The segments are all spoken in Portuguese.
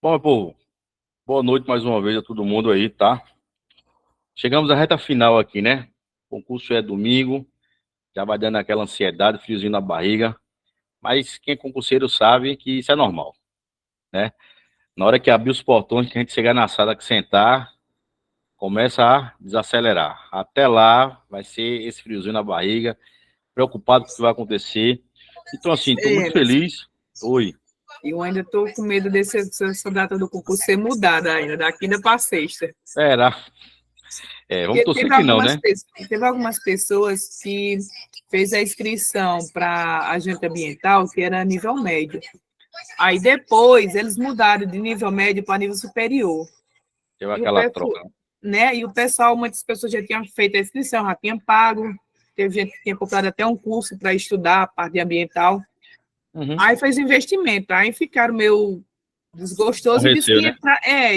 Bom, meu povo, boa noite mais uma vez a todo mundo aí, tá? Chegamos à reta final aqui, né? O concurso é domingo, já vai dando aquela ansiedade, friozinho na barriga, mas quem é concurseiro sabe que isso é normal, né? Na hora que abrir os portões, que a gente chegar na sala, que sentar, começa a desacelerar. Até lá vai ser esse friozinho na barriga, preocupado com o que vai acontecer. Então, assim, estou É, muito feliz. Oi, eu ainda estou com medo dessa data do concurso ser mudada ainda, da quinta para sexta. será? Vamos Porque torcer que não, né? teve algumas pessoas que fez a inscrição para agente ambiental, que era nível médio. Aí depois eles mudaram de nível médio para nível superior. Teve E o aquela pessoal, troca, né? né? E o pessoal, muitas pessoas já tinham feito a inscrição, já tinham pago, teve gente que tinha comprado até um curso para estudar a parte de ambiental. Uhum. Aí fez investimento, aí ficaram meio Com desgostoso e receio, né?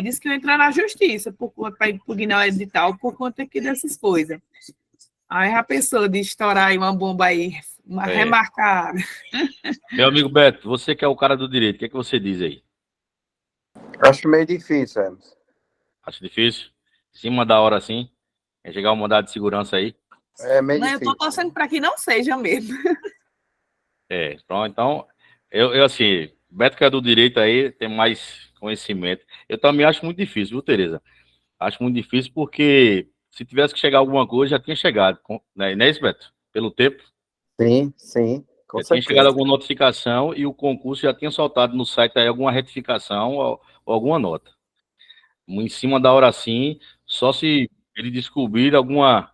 disse que ia entrar na justiça por conta para impugnar o edital por conta aqui dessas coisas. Aí a pessoa de estourar aí uma bomba aí, uma É. remarcada. Meu amigo Beto, você que é o cara do direito, o que é que você diz aí? Acho meio difícil, Emerson. Acho difícil? Em cima da hora assim? É chegar um mandado de segurança aí? É meio Não, eu estou difícil. torcendo para que não seja mesmo. Pronto, então, eu assim, Beto que é do direito aí, tem mais conhecimento. Eu também acho muito difícil, viu, Tereza? Acho muito difícil porque se tivesse que chegar alguma coisa, já tinha chegado, né? Não é isso, Beto? Pelo tempo, Sim, sim, com já tinha chegado certeza. alguma notificação e o concurso já tinha soltado no site aí alguma retificação ou alguma nota. Em cima da hora assim, só se ele descobrir alguma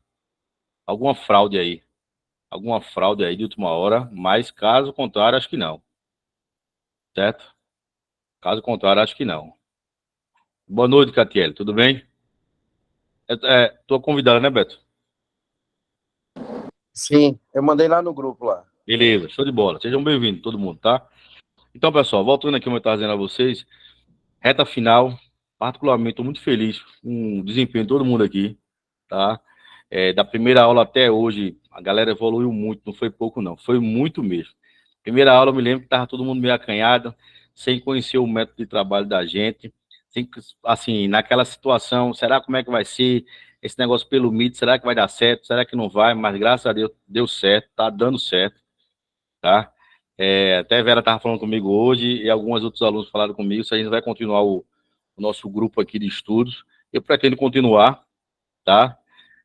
fraude aí. Alguma fraude aí de última hora, mas caso contrário, acho que não. Certo? Caso contrário, acho que não. Boa noite, Catiele, tudo bem? Tua convidada, né, Beto? Sim, eu mandei lá no grupo lá. Beleza, show de bola. Sejam bem-vindos, todo mundo, tá? Então, pessoal, voltando aqui, como eu estava dizendo a vocês, reta final, particularmente, estou muito feliz com o desempenho de todo mundo aqui, tá? Da primeira aula até hoje, a galera evoluiu muito, não foi pouco, não, foi muito mesmo. Primeira aula, eu me lembro que estava todo mundo meio acanhado, sem conhecer o método de trabalho da gente, sem, assim, naquela situação, será como é que vai ser esse negócio pelo Meet, será que vai dar certo, será que não vai, mas graças a Deus deu certo, tá dando certo, tá? Até a Vera estava falando comigo hoje e alguns outros alunos falaram comigo, se a gente vai continuar o nosso grupo aqui de estudos, eu pretendo continuar, tá?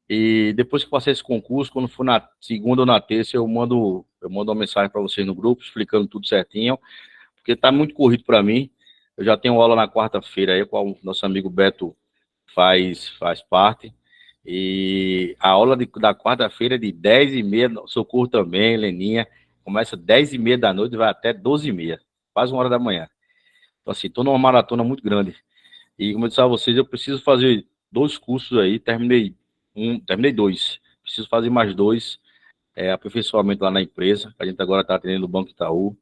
E depois que passar esse concurso, quando for na segunda ou na terça, eu mando uma mensagem para vocês no grupo, explicando tudo certinho, porque tá muito corrido para mim. Eu já tenho aula na quarta-feira aí, com o nosso amigo Beto faz parte. E a aula da quarta-feira é de 10h30, Socorro também, Leninha, começa 10h30 da noite e vai até 12h30, quase 1 hora da manhã. Então, assim, estou numa maratona muito grande. E, como eu disse a vocês, eu preciso fazer 2 cursos aí, terminei 2. Preciso fazer mais 2, aperfeiçoamento lá na empresa, que a gente agora está atendendo o Banco Itaú.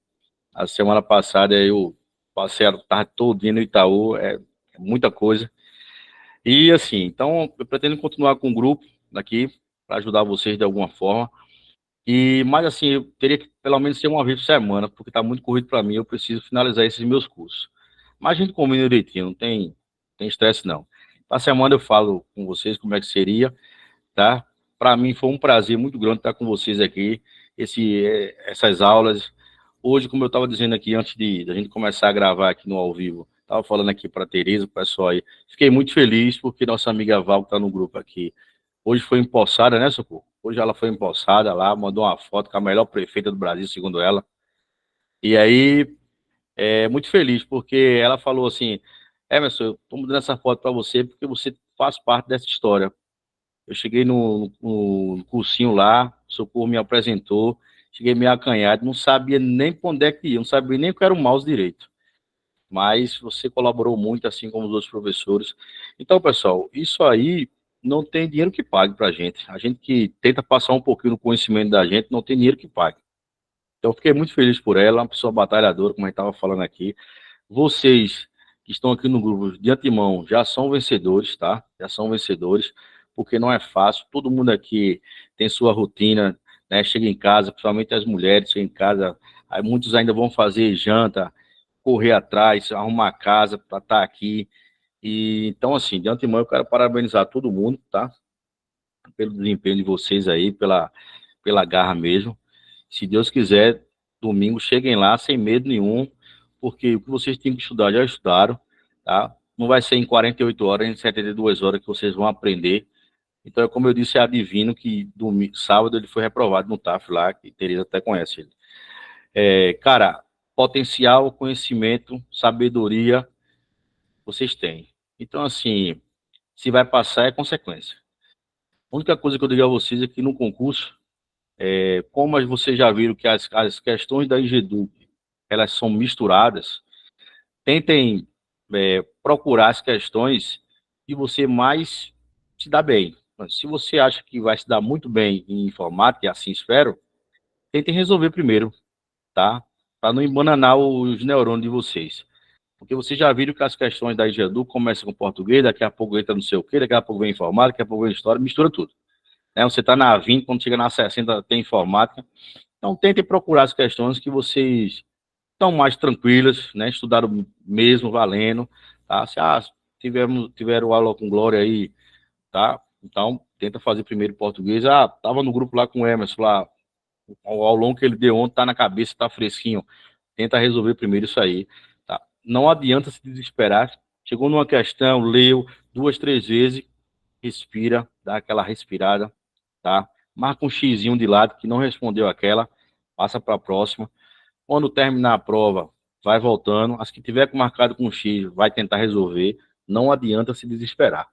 A semana passada eu passei a tarde todinha no Itaú, é muita coisa. E assim, então eu pretendo continuar com o grupo daqui para ajudar vocês de alguma forma. Mas assim, eu teria que pelo menos ser uma vez por semana, porque está muito corrido para mim, eu preciso finalizar esses meus cursos. Mas a gente combina direitinho, não tem estresse não. Na semana eu falo com vocês como é que seria, tá? Para mim foi um prazer muito grande estar com vocês aqui, essas aulas. Hoje, como eu estava dizendo aqui antes de a gente começar a gravar aqui no ao vivo, estava falando aqui para a Tereza, o pessoal aí, fiquei muito feliz porque nossa amiga Val, que está no grupo aqui, hoje foi empossada, né, Socorro? Hoje ela foi empossada lá, mandou uma foto com a melhor prefeita do Brasil, segundo ela. E aí, muito feliz, porque ela falou assim: Emerson, eu estou mandando essa foto para você porque você faz parte dessa história. Eu cheguei no cursinho lá, o Socorro me apresentou, cheguei meio acanhado, não sabia nem para onde é que ia, não sabia nem o que era o mouse direito. Mas você colaborou muito, assim como os outros professores. Então, pessoal, isso aí não tem dinheiro que pague para a gente. A gente que tenta passar um pouquinho no conhecimento da gente, não tem dinheiro que pague. Então, eu fiquei muito feliz por ela, uma pessoa batalhadora, como a gente estava falando aqui. Vocês que estão aqui no grupo, de antemão, já são vencedores, tá? Já são vencedores, porque não é fácil. Todo mundo aqui tem sua rotina, né? Chega em casa, principalmente as mulheres, chegam em casa, aí muitos ainda vão fazer janta, correr atrás, arrumar casa para estar aqui. E então, assim, de antemão, eu quero parabenizar todo mundo, tá? Pelo desempenho de vocês aí, pela garra mesmo. Se Deus quiser, domingo cheguem lá sem medo nenhum, porque o que vocês têm que estudar já estudaram, tá? Não vai ser em 48 horas, em 72 horas que vocês vão aprender. Então, como eu disse, é adivino que sábado ele foi reprovado no TAF lá, que Tereza até conhece ele. Cara, potencial, conhecimento, sabedoria, vocês têm. Então, assim, se vai passar é consequência. A única coisa que eu digo a vocês é que no concurso, como vocês já viram que as questões da IGEDUC, elas são misturadas, tentem procurar as questões que você mais se dá bem. Se você acha que vai se dar muito bem em informática, e assim espero, tentem resolver primeiro, tá? Para não embananar os neurônios de vocês. Porque vocês já viram que as questões da IGEDU começam com português, daqui a pouco entra não sei o quê, daqui a pouco vem informática, daqui a pouco vem história, mistura tudo. Né? Você está na 20, quando chega na 60 tem informática. Então tentem procurar as questões que vocês estão mais tranquilas, né? Estudaram mesmo, valendo, tá? Se tiveram aula com Glória aí, tá? Então, tenta fazer primeiro português. Tava no grupo lá com o Emerson, lá, ao longo que ele deu ontem, tá na cabeça, tá fresquinho. Tenta resolver primeiro isso aí, tá? Não adianta se desesperar. Chegou numa questão, leu 2, 3 vezes, respira, dá aquela respirada, tá? Marca um xizinho de lado que não respondeu aquela, passa para a próxima. Quando terminar a prova, vai voltando. As que tiver marcado com X, vai tentar resolver. Não adianta se desesperar,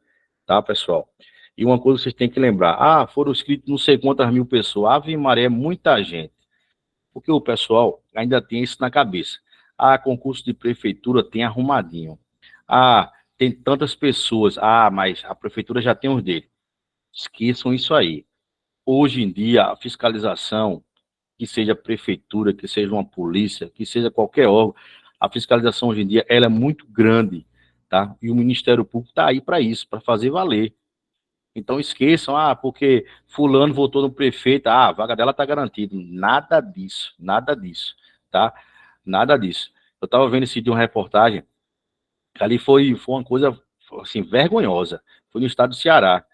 tá, pessoal? E uma coisa que vocês têm que lembrar. Foram inscritos não sei quantas mil pessoas. Ave Maria, é muita gente. Porque o pessoal ainda tem isso na cabeça. Concurso de prefeitura tem arrumadinho. Tem tantas pessoas. Mas a prefeitura já tem os dele. Esqueçam isso aí. Hoje em dia, a fiscalização, que seja prefeitura, que seja uma polícia, que seja qualquer órgão, a fiscalização hoje em dia ela é muito grande, tá? E o Ministério Público está aí para isso, para fazer valer. Então esqueçam, porque fulano votou no prefeito, a vaga dela está garantida. Nada disso, tá? Nada disso. Eu estava vendo esse dia uma reportagem, que ali foi uma coisa, assim, vergonhosa. Foi no estado do Ceará,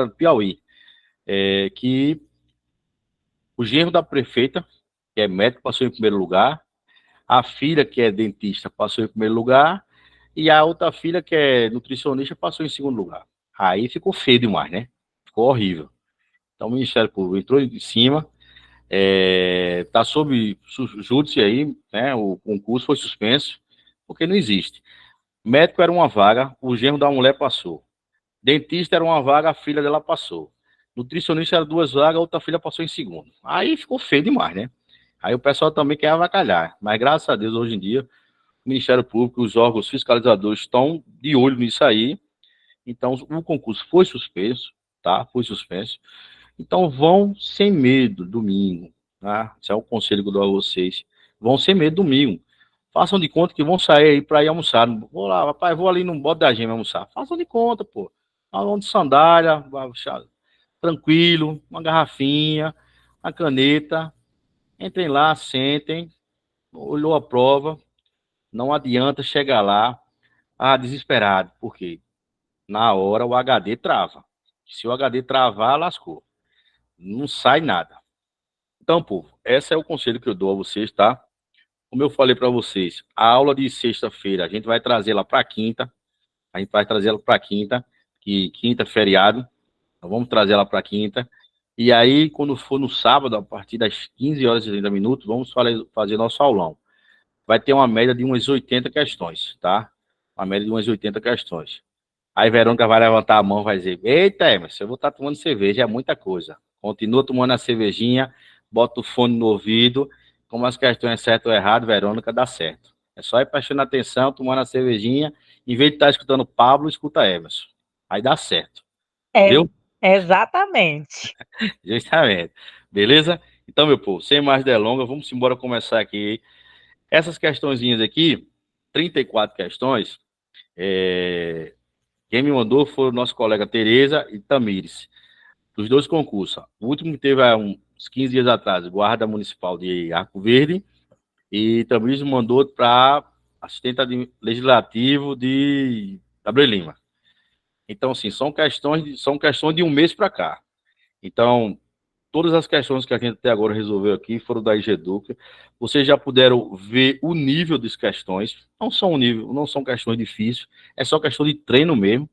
do Piauí, que o genro da prefeita, que é médico, passou em primeiro lugar, a filha, que é dentista, passou em primeiro lugar, e a outra filha, que é nutricionista, passou em segundo lugar. Aí ficou feio demais, né? Ficou horrível. Então o Ministério Público entrou em cima, está sob júdice aí, né? O concurso foi suspenso, porque não existe. Médico era uma vaga, o genro da mulher passou. Dentista era uma vaga, a filha dela passou. Nutricionista era 2 vagas, a outra filha passou em segundo. Aí ficou feio demais, né? Aí o pessoal também quer avacalhar. Mas graças a Deus, hoje em dia, o Ministério Público, os órgãos fiscalizadores estão de olho nisso aí. Então, o concurso foi suspenso, tá? Foi suspenso. Então, vão sem medo domingo, tá? Esse é o conselho que eu dou a vocês. Vão sem medo domingo. Façam de conta que vão sair aí para ir almoçar. Vou lá, rapaz, vou ali no Bode da Gema almoçar. Façam de conta, pô. Vão de sandália, tranquilo, uma garrafinha, uma caneta. Entrem lá, sentem, olhou a prova, não adianta chegar lá, desesperado. Por quê? Na hora o HD trava. Se o HD travar, lascou. Não sai nada. Então, povo, esse é o conselho que eu dou a vocês, tá? Como eu falei para vocês, a aula de sexta-feira a gente vai trazer ela para quinta. A gente vai trazer ela para quinta, que quinta é feriado. Então vamos trazer ela para quinta. E aí, quando for no sábado, a partir das 15 horas e 30 minutos, vamos fazer nosso aulão. Vai ter uma média de umas 80 questões, tá? Uma média de umas 80 questões. Aí Verônica vai levantar a mão e vai dizer: eita, Emerson, eu vou estar tomando cerveja, é muita coisa. Continua tomando a cervejinha, bota o fone no ouvido, como as questões é certo ou errado, Verônica, dá certo. É só ir prestando atenção, tomando a cervejinha, em vez de estar escutando Pablo, escuta Emerson. Aí dá certo. Viu? Exatamente. Justamente. Beleza? Então, meu povo, sem mais delongas, vamos embora começar aqui. Essas questõezinhas aqui, 34 questões, quem me mandou foi o nosso colega Tereza e Tamires, dos 2 concursos. O último que teve há uns 15 dias atrás, Guarda Municipal de Arco Verde, e também mandou para assistente legislativo de Gabriel Lima. Então, assim, são questões de um mês para cá. Então, todas as questões que a gente até agora resolveu aqui foram da IGEDUC. Vocês já puderam ver o nível das questões. Não são questões difíceis, é só questão de treino mesmo,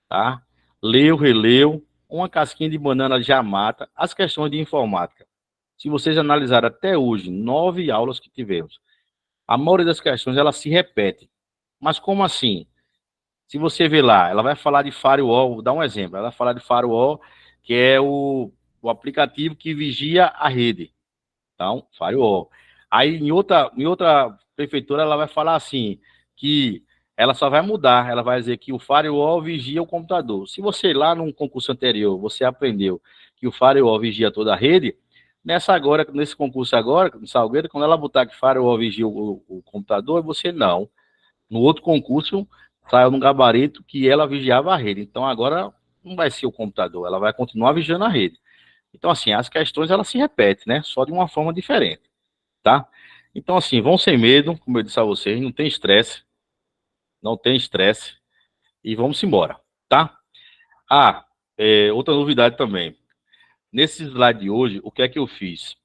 tá? Leu, releu, uma casquinha de banana já mata. As questões de informática. Se vocês analisarem até hoje, 9 aulas que tivemos, a maioria das questões, ela se repete. Mas como assim? Se você ver lá, ela vai falar de firewall, vou dar um exemplo, ela vai falar de firewall, que é o aplicativo que vigia a rede. Então, firewall. Aí, em outra prefeitura, ela vai falar assim, que ela só vai mudar, ela vai dizer que o firewall vigia o computador. Se você lá num concurso anterior, você aprendeu que o firewall vigia toda a rede, nesse concurso agora, no Salgueiro, quando ela botar que firewall vigia o computador, você não. No outro concurso, saiu no gabarito que ela vigiava a rede. Então, agora não vai ser o computador, ela vai continuar vigiando a rede. Então, assim, as questões, elas se repetem, né? Só de uma forma diferente, tá? Então, assim, vão sem medo, como eu disse a vocês, não tem estresse, e vamos embora, tá? Outra novidade também. Nesse slide de hoje, o que é que eu fiz?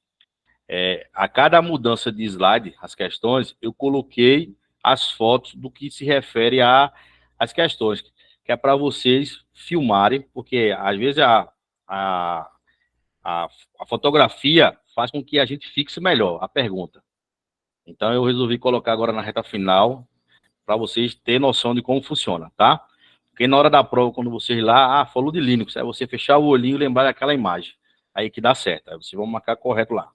A cada mudança de slide, as questões, eu coloquei as fotos do que se refere às questões, que é para vocês filmarem, porque às vezes a fotografia faz com que a gente fixe melhor a pergunta. Então, eu resolvi colocar agora na reta final, para vocês terem noção de como funciona, tá? Porque na hora da prova, quando vocês lá, falou de Linux, é você fechar o olhinho e lembrar daquela imagem, aí que dá certo, aí vocês vão marcar correto lá.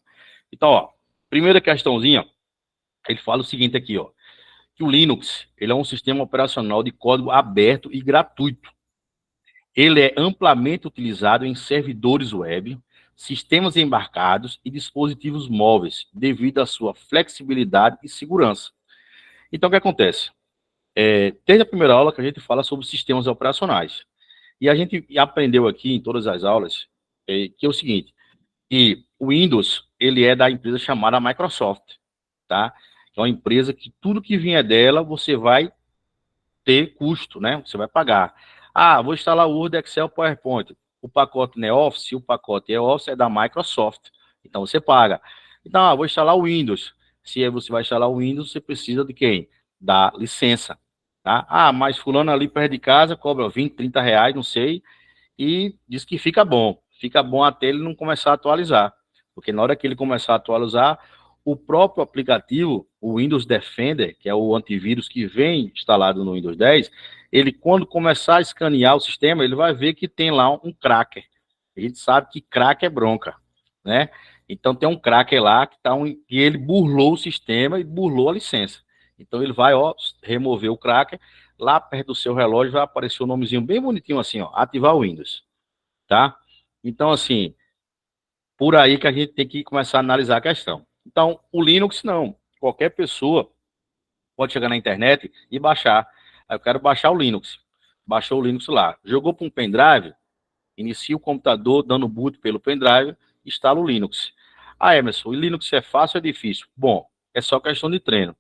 Então, ó, primeira questãozinha, ele fala o seguinte aqui, ó, que o Linux, ele é um sistema operacional de código aberto e gratuito. Ele é amplamente utilizado em servidores web, sistemas embarcados e dispositivos móveis, devido à sua flexibilidade e segurança. Então, o que acontece? Desde a primeira aula que a gente fala sobre sistemas operacionais. E a gente aprendeu aqui em todas as aulas que é o seguinte, que o Windows, ele é da empresa chamada Microsoft, tá? É uma empresa que tudo que vier dela, você vai ter custo, né? Você vai pagar. Vou instalar o Word, Excel, PowerPoint. O pacote não é Office, o pacote é Office, é da Microsoft. Então, você paga. Então, vou instalar o Windows. Se você vai instalar o Windows, você precisa de quem? Da licença, tá? Mas fulano ali perto de casa cobra 20, 30 reais, não sei, e diz que fica bom. Fica bom até ele não começar a atualizar. Porque na hora que ele começar a atualizar, o próprio aplicativo, o Windows Defender, que é o antivírus que vem instalado no Windows 10, ele, quando começar a escanear o sistema, ele vai ver que tem lá um cracker. A gente sabe que cracker é bronca, né? Então, tem um cracker lá que ele burlou o sistema e burlou a licença. Então, ele vai, remover o cracker. Lá perto do seu relógio vai aparecer um nomezinho bem bonitinho assim, ativar o Windows, tá? Então, assim, por aí que a gente tem que começar a analisar a questão. Então, o Linux não. Qualquer pessoa pode chegar na internet e baixar. Eu quero baixar o Linux. Baixou o Linux lá. Jogou para um pendrive, inicia o computador dando boot pelo pendrive, instala o Linux. Emerson, o Linux é fácil ou é difícil? Bom, é só questão de treino.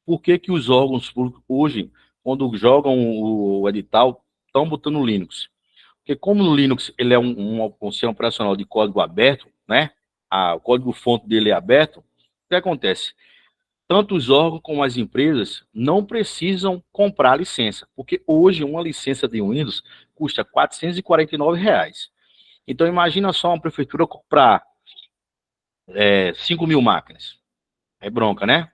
Por que que os órgãos públicos hoje, quando jogam o edital, estão botando o Linux? Porque como o Linux ele é um sistema operacional de código aberto, né? O código-fonte dele é aberto, o que acontece? Tanto os órgãos como as empresas não precisam comprar a licença, porque hoje uma licença de Windows custa R$ 449. Então, imagina só uma prefeitura comprar 5 mil máquinas. É bronca, né?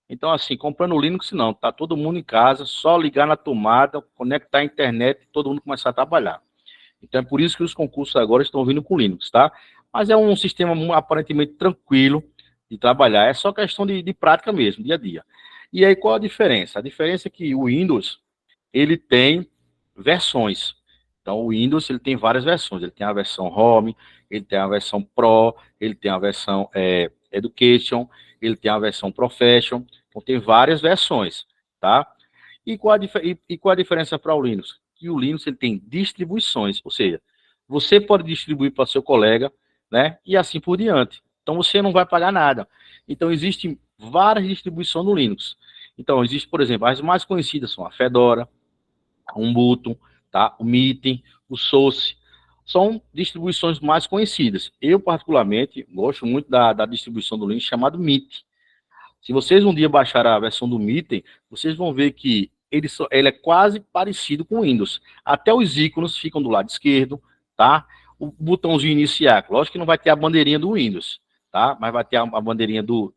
Então, assim, comprando o Linux, não. Tá todo mundo em casa, só ligar na tomada, conectar a internet e todo mundo começar a trabalhar. Então, é por isso que os concursos agora estão vindo com Linux, tá? Mas é um sistema aparentemente tranquilo de trabalhar. É só questão de prática mesmo, dia a dia. E aí, qual a diferença? A diferença é que o Windows, ele tem versões. Então, o Windows, ele tem várias versões. Ele tem a versão Home, ele tem a versão Pro, ele tem a versão Education, ele tem a versão Profession. Então, tem várias versões, tá? E qual a diferença para o Linux? Que o Linux, ele tem distribuições, ou seja, você pode distribuir para seu colega, né? E assim por diante. Então, você não vai pagar nada. Então, existem várias distribuições do Linux. Então, existe, por exemplo, as mais conhecidas são a Fedora, a Ubuntu, tá? O Meeting, o SUSE, são distribuições mais conhecidas. Eu, particularmente, gosto muito da distribuição do Linux chamada Mint. Se vocês um dia baixarem a versão do Meeting, vocês vão ver que ele é quase parecido com o Windows. Até os ícones ficam do lado esquerdo, tá? O botãozinho iniciar, lógico que não vai ter a bandeirinha do Windows, tá? Mas vai ter a bandeirinha do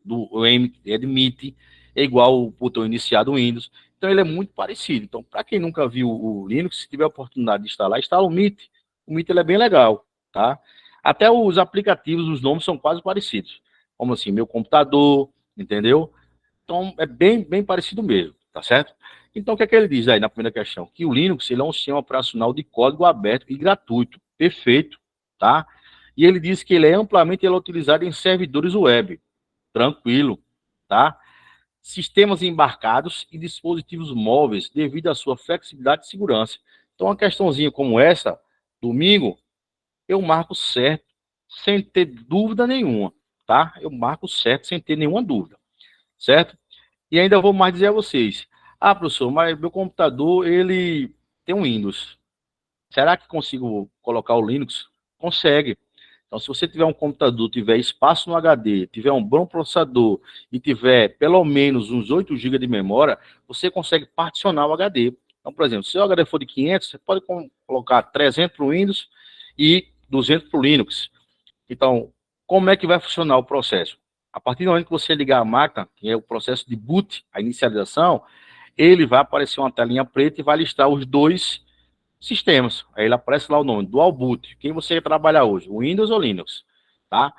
Meeting, é igual o botão iniciar do Windows. Então ele é muito parecido. Então, para quem nunca viu o Linux, se tiver a oportunidade de instalar, instala o Meet. O Meet ele é bem legal, tá? Até os aplicativos, os nomes são quase parecidos. Como assim, meu computador, entendeu? Então é bem parecido mesmo, tá certo? Então o que é que ele diz aí na primeira questão? Que o Linux ele é um sistema operacional de código aberto e gratuito, perfeito, tá? E ele diz que ele é amplamente utilizado em servidores web, tranquilo, tá? Sistemas embarcados e dispositivos móveis devido à sua flexibilidade e segurança. Então, uma questãozinha como essa, domingo, eu marco certo, sem ter dúvida nenhuma, tá? Eu marco certo, sem ter nenhuma dúvida, certo? E ainda vou mais dizer a vocês. Ah, professor, mas meu computador, ele tem um Windows. Será que consigo colocar o Linux? Consegue. Então, se você tiver um computador, tiver espaço no HD, tiver um bom processador e tiver pelo menos uns 8 GB de memória, você consegue particionar o HD. Então, por exemplo, se o HD for de 500, você pode colocar 300 para o Windows e 200 para o Linux. Então, como é que vai funcionar o processo? A partir do momento que você ligar a máquina, que é o processo de boot, a inicialização, ele vai aparecer uma telinha preta e vai listar os dois sistemas. Aí ele aparece lá o nome, Dual Boot. Quem você quer trabalhar hoje, Windows ou Linux, tá?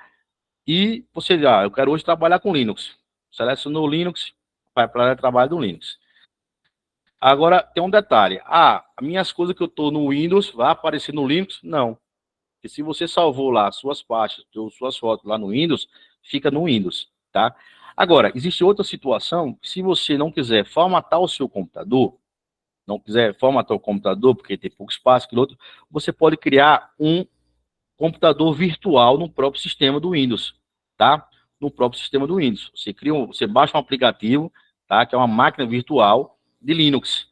E você diz, eu quero hoje trabalhar com Linux. Selecionou o Linux, vai para o trabalho do Linux. Agora, tem um detalhe. As minhas coisas que eu estou no Windows, vai aparecer no Linux? Não. Porque se você salvou lá suas pastas, ou suas fotos lá no Windows, fica no Windows, tá? Agora, existe outra situação, se você não quiser formatar o seu computador, não quiser formatar o computador, porque tem pouco espaço, você pode criar um computador virtual no próprio sistema do Windows, tá? No próprio sistema do Windows. Você baixa um aplicativo, tá? Que é uma máquina virtual de Linux.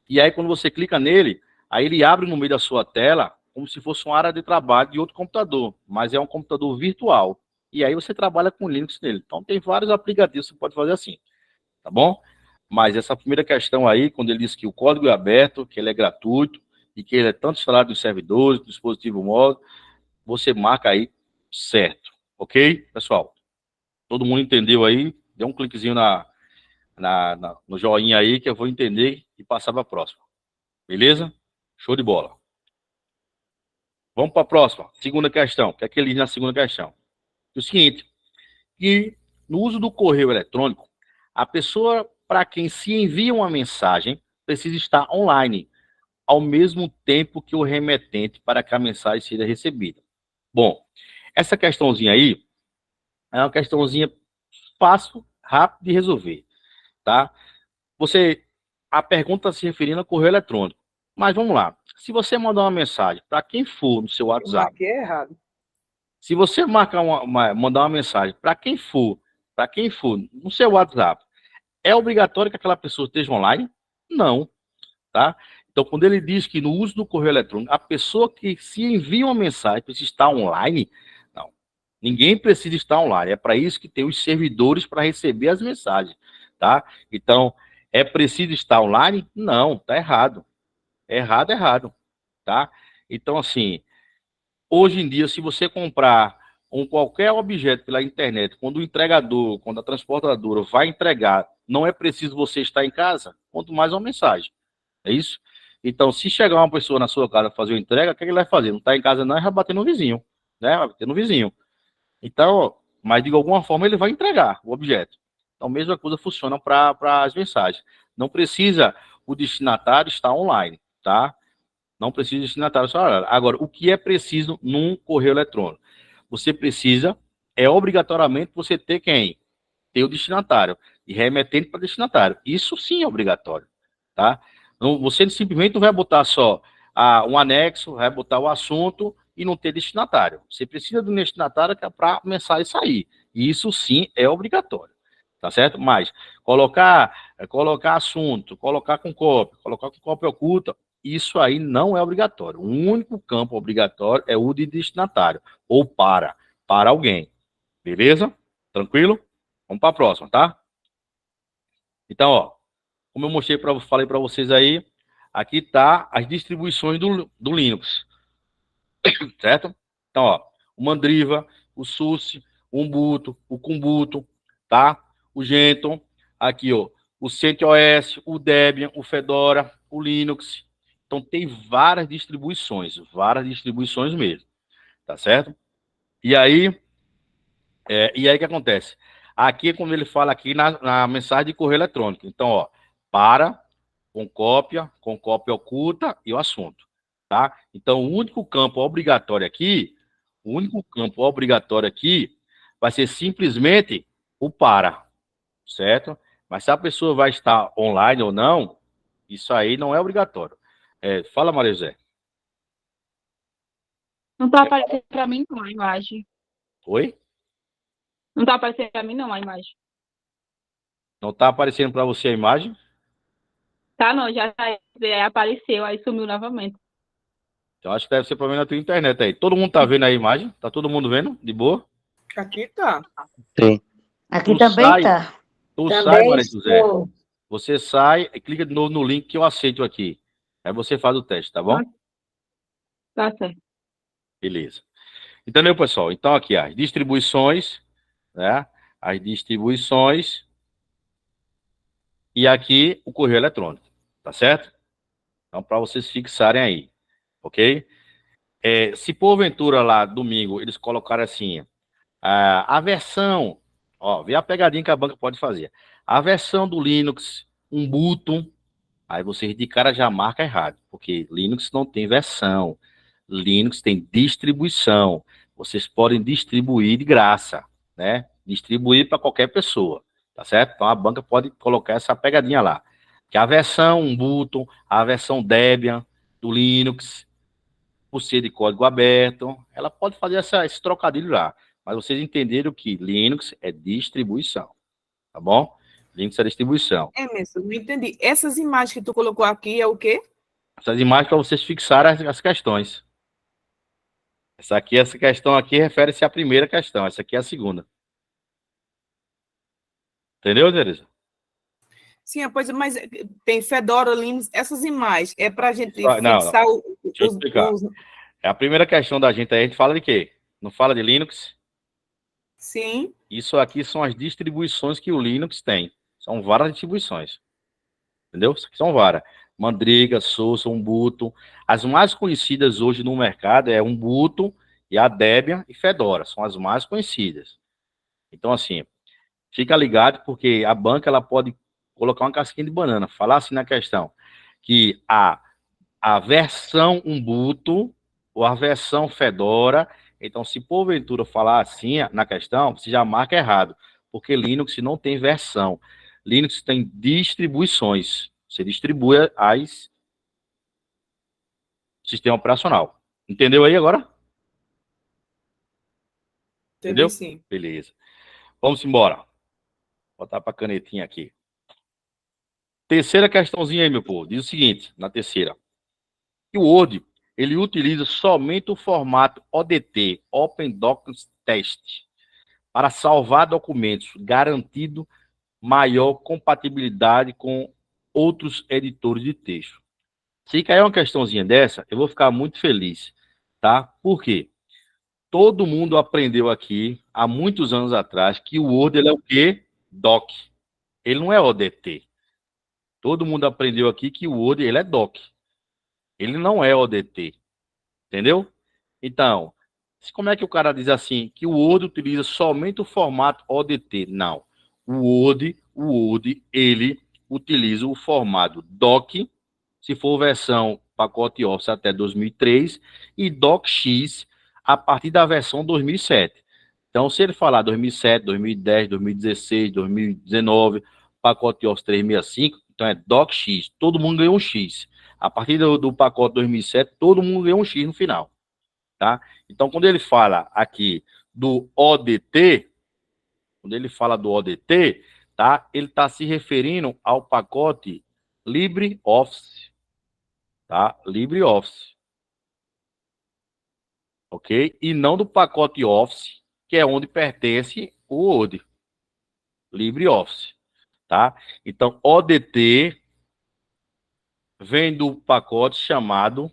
E aí, quando você clica nele, aí ele abre no meio da sua tela, como se fosse uma área de trabalho de outro computador, mas é um computador virtual. E aí você trabalha com Linux nele. Então, tem vários aplicativos que você pode fazer assim, tá bom? Mas essa primeira questão aí, quando ele diz que o código é aberto, que ele é gratuito, e que ele é tanto instalado em servidores, dispositivo móvel, você marca aí certo, ok, pessoal? Todo mundo entendeu aí? Dê um cliquezinho no joinha aí, que eu vou entender e passar para a próxima. Beleza? Show de bola. Vamos para a próxima. Segunda questão. O que é que ele diz na segunda questão? O seguinte, que no uso do correio eletrônico, a pessoa para quem se envia uma mensagem precisa estar online, ao mesmo tempo que o remetente para que a mensagem seja recebida. Bom, essa questãozinha aí é uma questãozinha fácil, rápida de resolver, tá? A pergunta se referindo ao correio eletrônico. Mas vamos lá. Se você mandar uma mensagem para quem for no seu WhatsApp, Aqui é errado. se você mandar uma mensagem para quem for no seu WhatsApp, é obrigatório que aquela pessoa esteja online? Não, tá? Então, quando ele diz que no uso do correio eletrônico, a pessoa que se envia uma mensagem precisa estar online, não. Ninguém precisa estar online. É para isso que tem os servidores para receber as mensagens, tá? Então, é preciso estar online? Não, tá errado. Errado, tá? Então, assim, hoje em dia, se você comprar qualquer objeto pela internet, quando o entregador, quando a transportadora vai entregar, não é preciso você estar em casa, quanto mais uma mensagem. É isso? Então, se chegar uma pessoa na sua casa fazer uma entrega, o que ele vai fazer? Não está em casa não, ele vai bater no vizinho, né? Vai bater no vizinho. Então, mas de alguma forma ele vai entregar o objeto. Então, a mesma coisa funciona para as mensagens. Não precisa o destinatário estar online, tá? Não precisa de destinatário estar online. Agora, o que é preciso num correio eletrônico? Você precisa, obrigatoriamente, você ter quem? Ter o destinatário. E remetente para destinatário. Isso sim é obrigatório, tá? Não, você simplesmente não vai botar só um anexo, vai botar o assunto e não ter destinatário. Você precisa de um destinatário para a mensagem sair. E isso sim é obrigatório, tá certo? Mas colocar assunto, colocar com cópia oculta, isso aí não é obrigatório. O único campo obrigatório é o de destinatário, ou para alguém. Beleza? Tranquilo? Vamos para a próxima, tá? Então, ó, como eu falei para vocês aí, aqui tá as distribuições do Linux, certo? Então, ó, o Mandriva, o SUSE, o Ubuntu, o Kubuntu, tá? O Gentoo, aqui, ó, o CentOS, o Debian, o Fedora, o Linux. Então, tem várias distribuições mesmo, tá certo? E aí, o que acontece? Aqui, como ele fala aqui na mensagem de correio eletrônico. Então, ó, com cópia oculta e o assunto, tá? Então, o único campo obrigatório aqui vai ser simplesmente o para, certo? Mas se a pessoa vai estar online ou não, isso aí não é obrigatório. Fala, Maria José. Não tá aparecendo pra mim, não, a imagem. Oi? Não tá aparecendo pra mim, não, a imagem. Não tá aparecendo para você a imagem? Tá, não, já apareceu, aí sumiu novamente. Eu acho que deve ser problema na tua internet aí. Todo mundo tá vendo a imagem? Tá todo mundo vendo? De boa? Aqui tá. Sim. Aqui Tu também sai- tá. Tu Também sai, Maria José. estou. Você sai e clica de novo no link que eu aceito aqui. Aí você faz o teste, tá bom? Tá certo. Beleza. Entendeu, pessoal? Então, aqui, as distribuições, né? As distribuições. E aqui, o correio eletrônico. Tá certo? Então, para vocês fixarem aí. Ok? Se porventura lá, domingo, eles colocaram assim, a versão, ó, vê a pegadinha que a banca pode fazer. A versão do Linux, Ubuntu, aí vocês de cara já marca errado, porque Linux não tem versão, Linux tem distribuição. Vocês podem distribuir de graça, né? Distribuir para qualquer pessoa, tá certo? Então a banca pode colocar essa pegadinha lá. Que a versão Ubuntu, a versão Debian do Linux, por ser de código aberto, ela pode fazer esse trocadilho lá. Mas vocês entenderam que Linux é distribuição, tá bom? Linux é distribuição. Mesmo, não entendi. Essas imagens que tu colocou aqui é o quê? Essas imagens para vocês fixarem as questões. Essa questão aqui refere-se à primeira questão. Essa aqui é a segunda. Entendeu, Teresa? Sim, pois, mas tem Fedora, Linux, essas imagens. É para a gente Não. fixar Deixa eu explicar. A primeira questão da gente aí, a gente fala de quê? Não fala de Linux? Sim. Isso aqui são as distribuições que o Linux tem. São várias distribuições. Entendeu? Isso aqui são várias. Mandriga, SUSE, Ubuntu. As mais conhecidas hoje no mercado é Ubuntu e a Debian e Fedora. São as mais conhecidas. Então, assim, fica ligado porque a banca ela pode colocar uma casquinha de banana. Falar assim na questão que a versão Ubuntu ou a versão Fedora, então se porventura falar assim na questão, você já marca errado, porque Linux não tem versão. Linux tem distribuições. Você distribui sistema operacional. Entendeu aí agora? Entendeu? Sim. Beleza. Vamos embora. Vou botar para a canetinha aqui. Terceira questãozinha aí, meu povo. Diz o seguinte, na terceira. O Word, ele utiliza somente o formato ODT, Open Documents Test, para salvar documentos, garantindo maior compatibilidade com outros editores de texto. Se cair uma questãozinha dessa, eu vou ficar muito feliz, tá? Por quê? Todo mundo aprendeu aqui, há muitos anos atrás, que o Word ele é o quê? Doc. Ele não é ODT. Todo mundo aprendeu aqui que o Word ele é Doc. Ele não é ODT. Entendeu? Então, como é que o cara diz assim, que o Word utiliza somente o formato ODT? Não. O Word, ele utiliza o formato DOC, se for versão pacote Office até 2003, e DOCX a partir da versão 2007. Então, se ele falar 2007, 2010, 2016, 2019, pacote Office 365, então é DOCX, todo mundo ganhou um X. A partir do pacote 2007, todo mundo ganhou um X no final. Tá? Então, quando ele fala aqui do ODT, tá? Ele está se referindo ao pacote LibreOffice, tá? LibreOffice, ok? E não do pacote Office, que é onde pertence o Word. LibreOffice, tá? Então, ODT vem do pacote chamado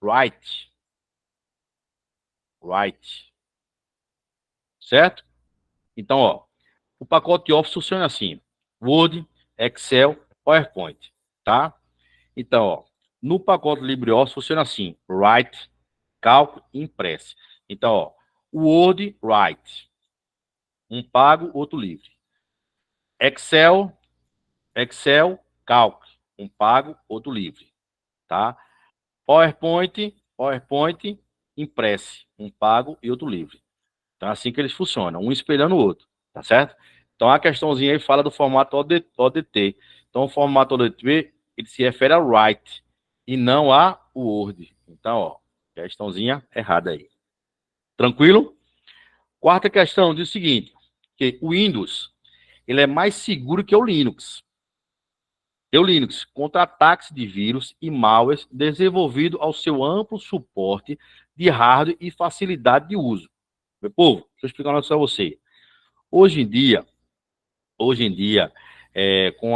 Write. Write. Certo? Então, ó, o pacote Office funciona assim: Word, Excel, PowerPoint, tá? Então, ó, no pacote LibreOffice funciona assim: Write, Cálculo e Impress. Então, ó, Word, Write. Um pago, outro livre. Excel, Cálculo. Um pago, outro livre, tá? PowerPoint, Impress. Um pago e outro livre. Então, é assim que eles funcionam, um espelhando o outro, tá certo? Então, a questãozinha aí fala do formato ODT. Então, o formato ODT, ele se refere ao Write e não a Word. Então, ó, questãozinha errada aí. Tranquilo? Quarta questão diz o seguinte, que o Windows, ele é mais seguro que o Linux. O Linux, contra ataques de vírus e malwares desenvolvido ao seu amplo suporte de hardware e facilidade de uso. Meu povo, deixa eu explicar um negócio a você. Hoje em dia, com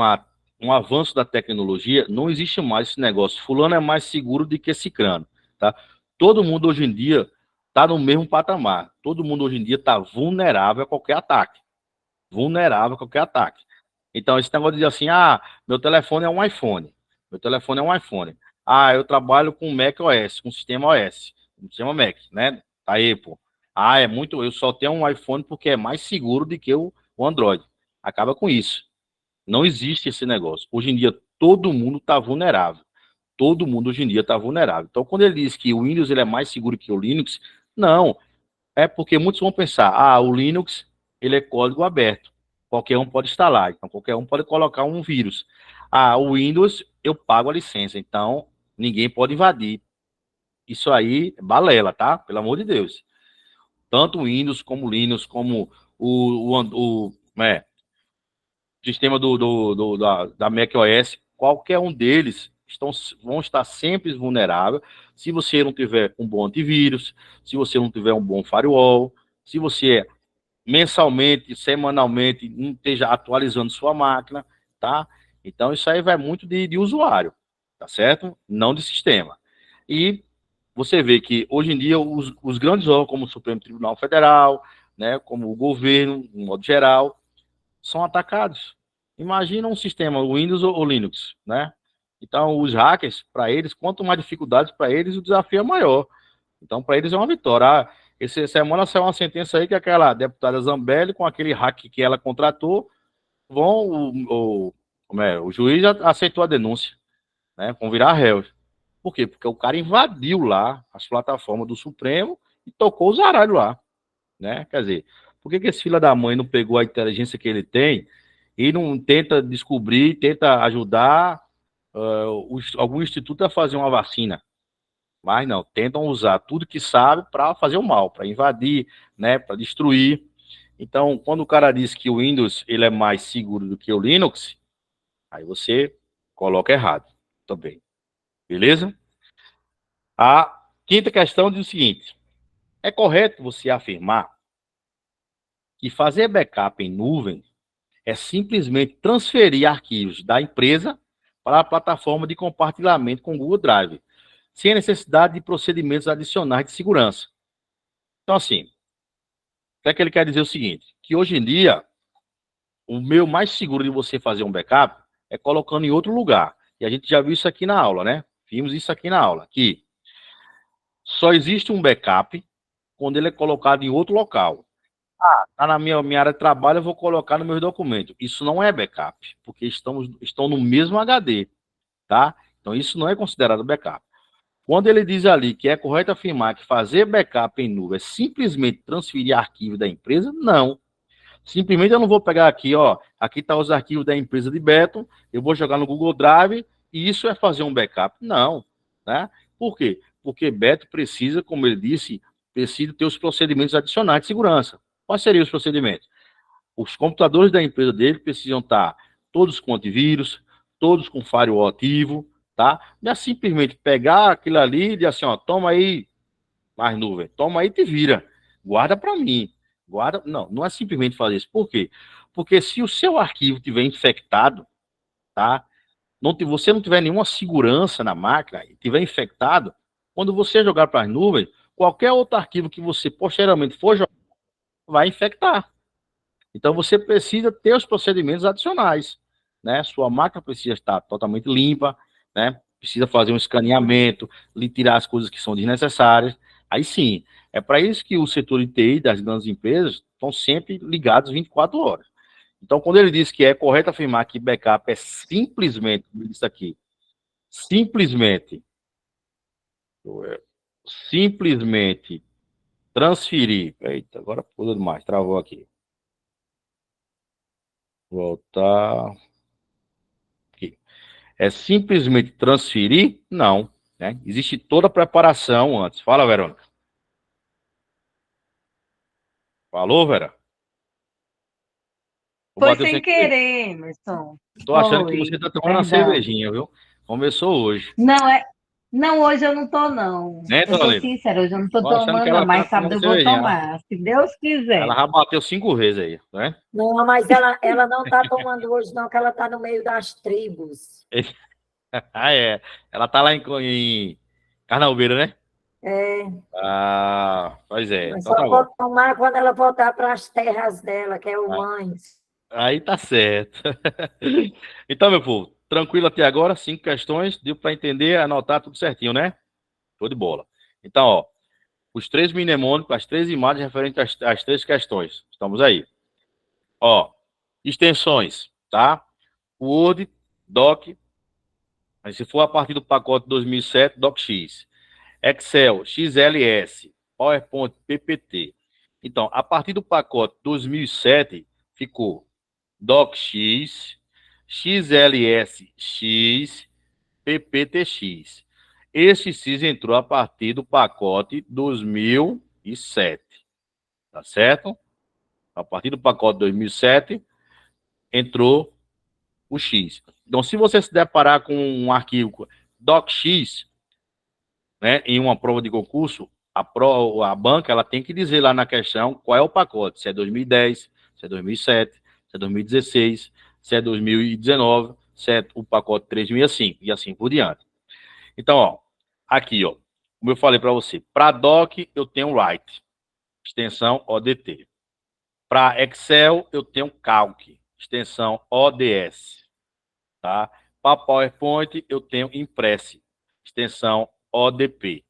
um avanço da tecnologia, não existe mais esse negócio. Fulano é mais seguro do que cicrano, tá? Todo mundo hoje em dia está no mesmo patamar. Todo mundo hoje em dia está vulnerável a qualquer ataque. Vulnerável a qualquer ataque. Então, esse negócio de dizer assim, meu telefone é um iPhone. Meu telefone é um iPhone. Eu trabalho com Mac OS, com sistema OS, com sistema Mac, né? Tá aí, pô. Eu só tenho um iPhone porque é mais seguro do que o Android. Acaba com isso. Não existe esse negócio. Hoje em dia, todo mundo está vulnerável. Todo mundo hoje em dia está vulnerável. Então, quando ele diz que o Windows ele é mais seguro que o Linux, não. É porque muitos vão pensar, o Linux ele é código aberto. Qualquer um pode instalar. Então, qualquer um pode colocar um vírus. O Windows, eu pago a licença. Então, ninguém pode invadir. Isso aí é balela, tá? Pelo amor de Deus. Tanto o Windows como o Linux, como o sistema da macOS, qualquer um deles vão estar sempre vulneráveis se você não tiver um bom antivírus, se você não tiver um bom firewall, se você mensalmente, semanalmente, não esteja atualizando sua máquina, tá? Então, isso aí vai muito de usuário, tá certo? Não de sistema. E você vê que, hoje em dia, os grandes órgãos, como o Supremo Tribunal Federal, né, como o governo, de modo geral, são atacados. Imagina um sistema Windows ou Linux, né? Então, os hackers, para eles, quanto mais dificuldades para eles, o desafio é maior. Então, para eles é uma vitória. Essa semana saiu uma sentença aí que aquela deputada Zambelli, com aquele hack que ela contratou, o juiz aceitou a denúncia, né? Vão virar réus. Por quê? Porque o cara invadiu lá as plataformas do Supremo e tocou os aralhos lá, né? Quer dizer, por que esse filho da mãe não pegou a inteligência que ele tem e não tenta descobrir, tenta ajudar algum instituto a fazer uma vacina? Mas não, tentam usar tudo que sabe para fazer o mal, para invadir, né, para destruir. Então, quando o cara diz que o Windows ele é mais seguro do que o Linux, aí você coloca errado também. Beleza? A quinta questão diz o seguinte: é correto você afirmar que fazer backup em nuvem é simplesmente transferir arquivos da empresa para a plataforma de compartilhamento com o Google Drive, sem a necessidade de procedimentos adicionais de segurança? Então, assim, o que ele quer dizer é o seguinte, que hoje em dia, o meio mais seguro de você fazer um backup é colocando em outro lugar. E a gente já viu isso aqui na aula, né? Vimos isso aqui na aula, que só existe um backup quando ele é colocado em outro local. Tá na minha área de trabalho, eu vou colocar nos meus documentos. Isso não é backup, porque estão no mesmo HD, tá? Então, isso não é considerado backup. Quando ele diz ali que é correto afirmar que fazer backup em nuvem é simplesmente transferir arquivo da empresa, não. Simplesmente eu não vou pegar aqui, aqui está os arquivos da empresa de Beto, eu vou jogar no Google Drive e isso é fazer um backup. Não, né? Por quê? Porque Beto precisa, como ele disse, precisa ter os procedimentos adicionais de segurança. Quais seriam os procedimentos? os computadores da empresa dele precisam estar todos com antivírus, todos com firewall ativo, tá? Não é simplesmente pegar aquilo ali e dizer assim, ó, toma aí mais nuvem, toma aí e te vira, guarda para mim, guarda, não é simplesmente fazer isso. Por quê? Porque se o seu arquivo estiver infectado, tá? Você não tiver nenhuma segurança na máquina e estiver infectado, quando você jogar para as nuvens, qualquer outro arquivo que você posteriormente for jogar, vai infectar. Então, você precisa ter os procedimentos adicionais, né? Sua máquina precisa estar totalmente limpa, né? Precisa fazer um escaneamento, tirar as coisas que são desnecessárias. Aí sim, é para isso que o setor de TI das grandes empresas estão sempre ligados 24 horas. Então, quando ele diz que é correto afirmar que backup é simplesmente, como ele disse aqui, simplesmente transferir. Eita, agora pulou demais, travou aqui. Voltar. Aqui. É simplesmente transferir? Não. Né? Existe toda a preparação antes. Fala, Verônica. Falou, Vera? Foi sem querer, Emerson. Tô achando que você tá tomando uma cervejinha, viu? Começou hoje. Não, hoje eu não tô, não. Né, Eu tô sincera, hoje eu não tô tomando, não, mas sábado eu vou tomar, se Deus quiser. Ela já bateu 5 vezes aí, né? Não, mas ela não tá tomando hoje, não, que ela tá no meio das tribos. Ah, é. Ela tá lá em Carnaúbeira, né? É. Ah, pois é. Mas Então só tá bom. pode tomar quando ela voltar para as terras dela, que é o Mães. Aí tá certo. Então, meu povo, tranquilo até agora, 5 questões, deu para entender, anotar tudo certinho, né? Show de bola. Então, ó, os 3 mnemônicos, as 3 imagens referentes às 3 questões. Estamos aí. Ó, extensões, tá? Word, Doc, mas se for a partir do pacote 2007, DocX. Excel, XLS, PowerPoint, PPT. Então, a partir do pacote 2007, ficou DocX, XLSX, PPTX. Esse X entrou a partir do pacote 2007, tá certo? A partir do pacote 2007, entrou o X. Então, se você se deparar com um arquivo DocX, né, em uma prova de concurso, a banca ela tem que dizer lá na questão qual é o pacote, se é 2010, se é 2007, se é 2016, se é 2019, se é o pacote 3.005 e assim por diante. Então, ó, aqui, ó, como eu falei para você, para Doc eu tenho Write, extensão ODT. Para Excel eu tenho Calc, extensão ODS, tá? Para PowerPoint eu tenho Impress, extensão ODP.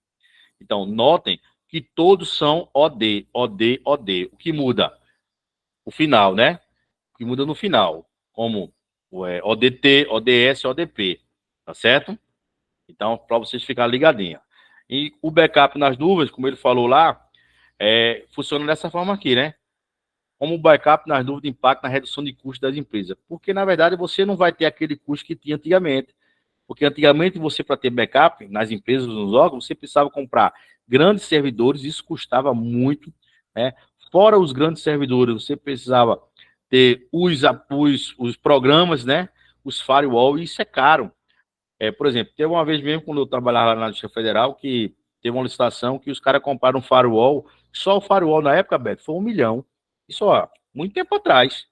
Então, notem que todos são OD, OD, OD. O que muda? O final, né? O que muda no final, como ODT, ODS, ODP, tá certo? Então, para vocês ficarem ligadinhos. E o backup nas nuvens, como ele falou lá, funciona dessa forma aqui, né? Como o backup nas nuvens impacta na redução de custos das empresas. Porque, na verdade, você não vai ter aquele custo que tinha antigamente. Porque antigamente você, para ter backup nas empresas, nos órgãos, você precisava comprar grandes servidores, isso custava muito, né? Fora os grandes servidores, você precisava ter os programas, né? Os firewall, e isso é caro. Por exemplo, teve uma vez mesmo, quando eu trabalhava lá na Justiça Federal, que teve uma licitação que os caras compraram um firewall, só o firewall na época, Beto, foi 1 milhão. Isso, ó, muito tempo atrás.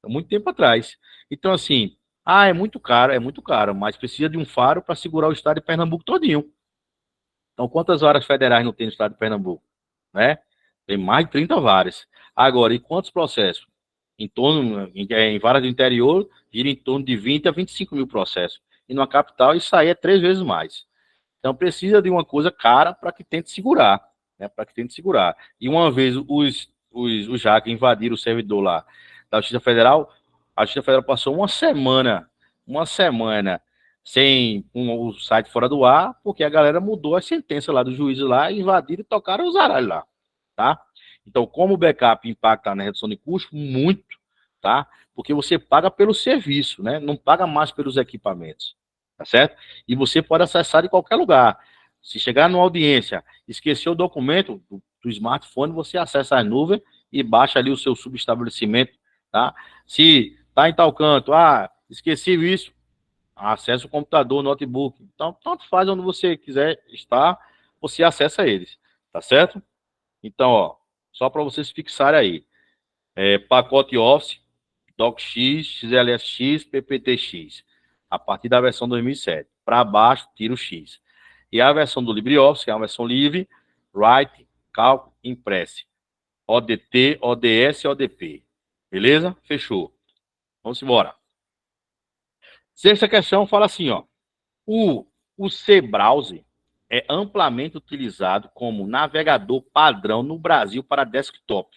Muito tempo atrás. Então, assim, é muito caro, mas precisa de um faro para segurar o estado de Pernambuco todinho. Então, quantas varas federais não tem no estado de Pernambuco? Né? Tem mais de 30 varas. Agora, e quantos processos? Em varas do interior, gira em torno de 20 a 25 mil processos. E numa capital, isso aí é 3 vezes mais. Então, precisa de uma coisa cara para que tente segurar. Né? Para que tente segurar. E uma vez os hackers invadiram o servidor lá da Justiça Federal, a Justiça Federal passou uma semana sem o site fora do ar, porque a galera mudou a sentença lá do juiz lá, invadiram e tocaram os aralhos lá, tá? Então, como o backup impacta na redução de custo? Muito, tá? Porque você paga pelo serviço, né? Não paga mais pelos equipamentos, tá certo? E você pode acessar de qualquer lugar. Se chegar numa audiência, esquecer o documento do smartphone, você acessa a nuvem e baixa ali o seu subestabelecimento tá? Se tá em tal canto, esqueci isso, acessa o computador, notebook. Então, tanto faz onde você quiser estar, você acessa eles, tá certo? Então, ó, só para vocês fixarem aí, pacote Office, DocX, XLSX, PPTX, a partir da versão 2007. Para baixo, tira o X. E a versão do LibreOffice, que é uma versão livre, Write, Calc, Impress, ODT, ODS e ODP. Beleza? Fechou. Vamos embora. Sexta questão fala assim, ó. O C-Browser é amplamente utilizado como navegador padrão no Brasil para desktop,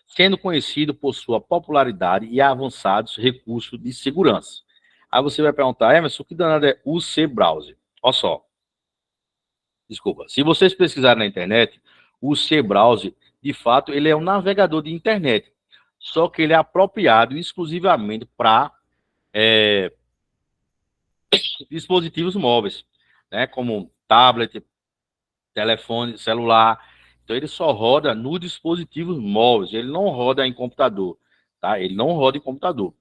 sendo conhecido por sua popularidade e avançados recursos de segurança. Aí você vai perguntar, Emerson, o que danado é o C-Browser? Olha só. Desculpa. Se vocês pesquisarem na internet, o C-Browser, de fato, ele é um navegador de internet, só que ele é apropriado exclusivamente para dispositivos móveis, né, como tablet, telefone, celular. Então, ele só roda nos dispositivos móveis, ele não roda em computador, tá? Ele não roda em computador.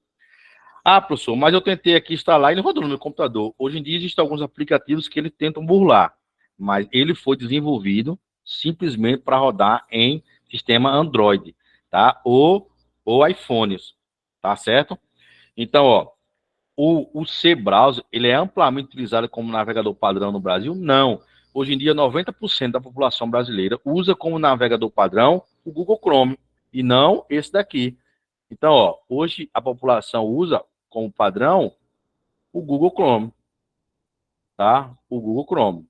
Professor, mas eu tentei aqui instalar e ele rodou no meu computador. Hoje em dia, existem alguns aplicativos que ele tentam burlar, mas ele foi desenvolvido simplesmente para rodar em sistema Android, tá? Ou iPhones, tá certo? Então, ó, o C-Browser, ele é amplamente utilizado como navegador padrão no Brasil? Não. Hoje em dia, 90% da população brasileira usa como navegador padrão o Google Chrome, e não esse daqui. Então, ó, hoje a população usa como padrão o Google Chrome, tá? O Google Chrome.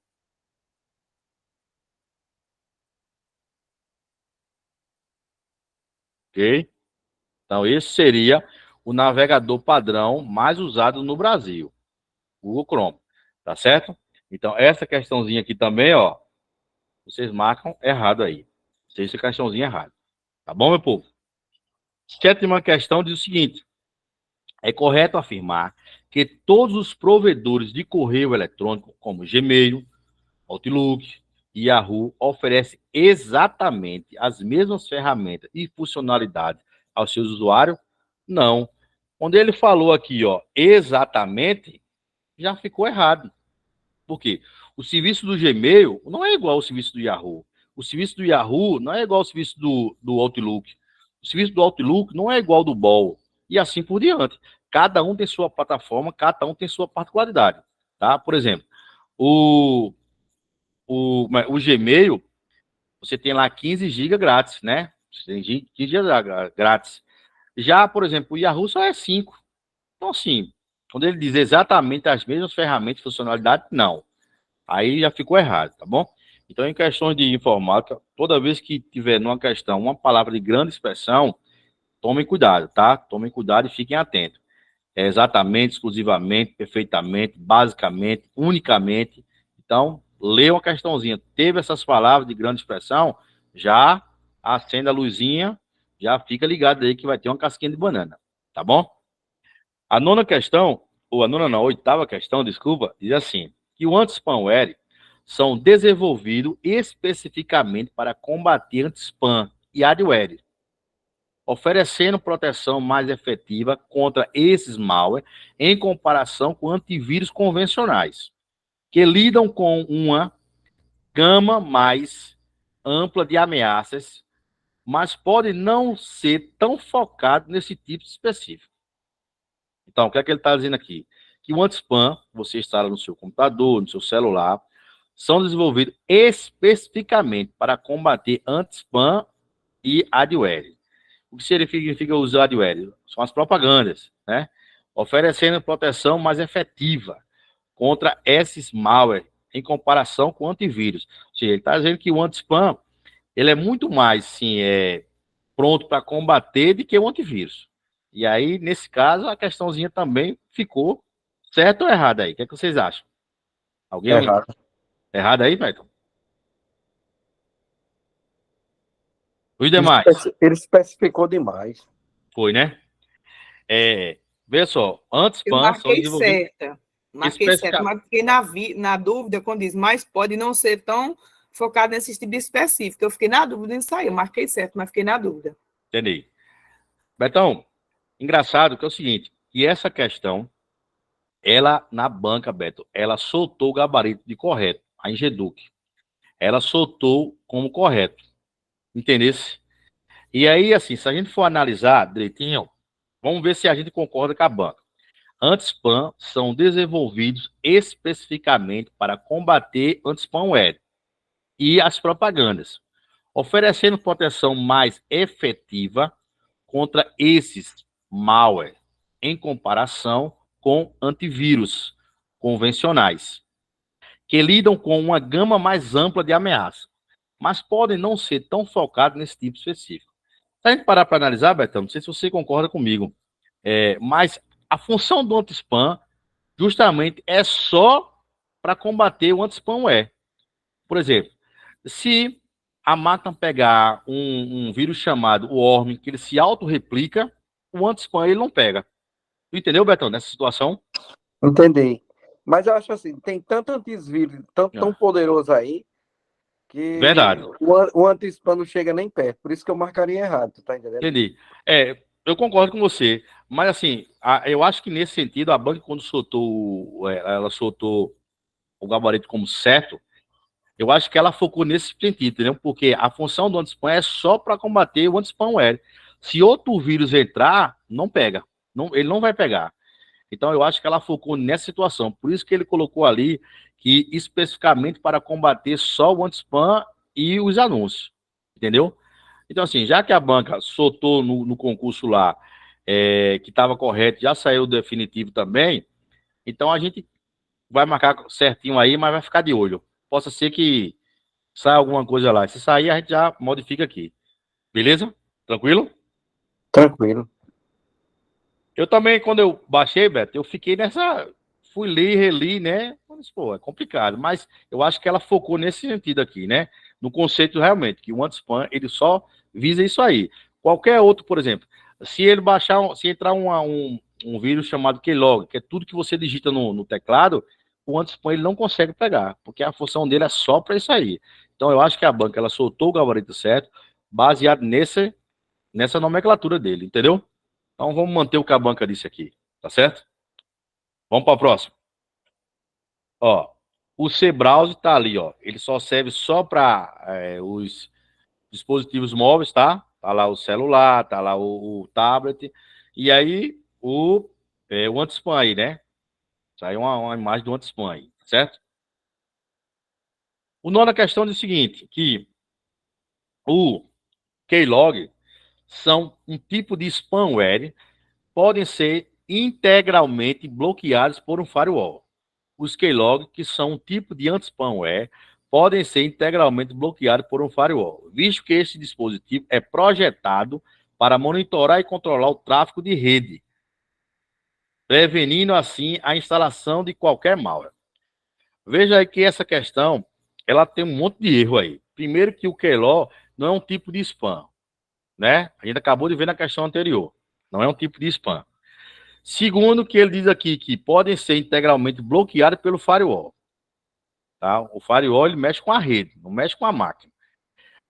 Ok? Então, esse seria o navegador padrão mais usado no Brasil, Google Chrome, tá certo? Então, essa questãozinha aqui também, ó, vocês marcam errado aí. Essa questãozinha errada. Tá bom, meu povo? Sétima questão diz o seguinte: é correto afirmar que todos os provedores de correio eletrônico, como Gmail, Outlook e Yahoo, oferecem exatamente as mesmas ferramentas e funcionalidades aos seus usuários? Não. Quando ele falou aqui, ó, exatamente, já ficou errado. Por quê? O serviço do Gmail não é igual ao serviço do Yahoo. O serviço do Yahoo não é igual ao serviço do Outlook. O serviço do Outlook não é igual ao do Ball. E assim por diante. Cada um tem sua plataforma, cada um tem sua particularidade. Tá? Por exemplo, o Gmail, você tem lá 15 GB grátis, né? Você tem 15 GB grátis. Já, por exemplo, o Yahoo só é 5. Então, assim, quando ele diz exatamente as mesmas ferramentas e funcionalidades, não. Aí já ficou errado, tá bom? Então, em questões de informática, toda vez que tiver numa questão uma palavra de grande expressão, tomem cuidado, tá? Tomem cuidado e fiquem atentos. É exatamente, exclusivamente, perfeitamente, basicamente, unicamente. Então, lê uma questãozinha. Teve essas palavras de grande expressão, já acende a luzinha, já fica ligado aí que vai ter uma casquinha de banana, tá bom? A nona questão, ou a nona não, a oitava questão, desculpa, diz assim, que o anti-spamware são desenvolvidos especificamente para combater anti-spam e adware, oferecendo proteção mais efetiva contra esses malware em comparação com antivírus convencionais, que lidam com uma gama mais ampla de ameaças, mas podem não ser tão focados nesse tipo específico. Então, o que é que ele está dizendo aqui? Que o anti-spam, você instala no seu computador, no seu celular, são desenvolvidos especificamente para combater anti-spam e adware. O que significa usar adware? São as propagandas, né? Oferecendo proteção mais efetiva contra esses malware em comparação com o antivírus. Ou seja, ele está dizendo que o anti-spam ele é muito mais, sim, pronto para combater do que o antivírus. E aí, nesse caso, a questãozinha também ficou certo ou errado aí? O que é que vocês acham? Alguém? Errado. Errado aí, Beto? Os demais? Ele especificou demais. Foi, né? Vê só, antes Eu PAN são marquei desenvolvidos... certa. Marquei certa, mas fiquei na dúvida quando diz, mas pode não ser tão focado nesse tipo específico. Eu fiquei na dúvida nisso aí. Eu marquei certo, mas fiquei na dúvida. Entendi. Betão, engraçado que é o seguinte, que essa questão, ela, na banca, Beto, ela soltou o gabarito de correto, a Ingeduc. Ela soltou como correto. Entendesse? E aí, assim, se a gente for analisar direitinho, vamos ver se a gente concorda com a banca. Anti-spam são desenvolvidos especificamente para combater anti-spamware e as propagandas, oferecendo proteção mais efetiva contra esses malware, em comparação com antivírus convencionais, que lidam com uma gama mais ampla de ameaças, mas podem não ser tão focados nesse tipo específico. Se a gente parar para analisar, Betão, não sei se você concorda comigo, mas a função do anti-spam justamente é só para combater o anti-spamware. Por exemplo, se a máquina pegar um vírus chamado Worm, que ele se autorreplica, o anti-spam ele não pega. Tu entendeu, Betão, nessa situação? Entendi. Mas eu acho assim, tem tanto antivírus tão poderoso aí, que Verdade. o anti-spam não chega nem perto. Por isso que eu marcaria errado, tu tá entendendo? Entendi. Eu concordo com você, mas assim, eu acho que nesse sentido, a banca, quando ela soltou o gabarito como certo, eu acho que ela focou nesse sentido, entendeu? Porque a função do anti-spam é só para combater o anti-spamware. Se outro vírus entrar, não pega. Ele não vai pegar. Então, eu acho que ela focou nessa situação. Por isso que ele colocou ali que especificamente para combater só o anti-spam e os anúncios. Entendeu? Então, assim, já que a banca soltou no concurso lá que estava correto, já saiu o definitivo também, então a gente vai marcar certinho aí, mas vai ficar de olho. Possa ser que saia alguma coisa lá. Se sair, a gente já modifica aqui. Beleza? Tranquilo? Tranquilo. Eu também, quando eu baixei, Beto, eu fiquei nessa... Fui ler, reli, né? Pô, é complicado. Mas eu acho que ela focou nesse sentido aqui, né? No conceito realmente, que o anti-spam, ele só visa isso aí. Qualquer outro, por exemplo, se ele baixar, se entrar um vírus chamado Keylog, que é tudo que você digita no teclado, o anti-spam ele não consegue pegar, porque a função dele é só para isso aí. Então eu acho que a banca ela soltou o gabarito certo, baseado nessa nomenclatura dele, entendeu? Então vamos manter o que a banca disse aqui, tá certo? Vamos para o próximo. Ó, o C-Browser tá ali, ó. Ele só serve só para os dispositivos móveis, tá? Tá lá o celular, tá lá o tablet. E aí o anti-spam aí, né? Saiu uma imagem do anti-spam aí, certo? O nona questão diz o seguinte, que o Keylog são um tipo de spamware, podem ser integralmente bloqueados por um firewall. Os Keylog, que são um tipo de anti-spamware, podem ser integralmente bloqueados por um firewall, visto que esse dispositivo é projetado para monitorar e controlar o tráfego de rede, prevenindo assim a instalação de qualquer malware. Veja aí que essa questão, ela tem um monte de erro aí. Primeiro que o Keylog não é um tipo de spam, né? A gente acabou de ver na questão anterior. Não é um tipo de spam. Segundo, que ele diz aqui que podem ser integralmente bloqueados pelo firewall. Tá? O firewall ele mexe com a rede, não mexe com a máquina.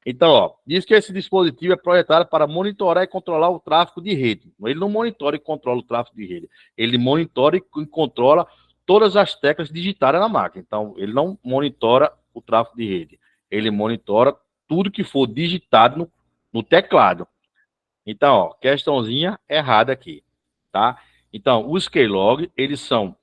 Então, ó, diz que esse dispositivo é projetado para monitorar e controlar o tráfego de rede. Ele não monitora e controla o tráfego de rede. Ele monitora e controla todas as teclas digitadas na máquina. Então, ele não monitora o tráfego de rede. Ele monitora tudo que for digitado no teclado. Então, ó, questãozinha errada aqui, tá? Então, os Keylog, eles são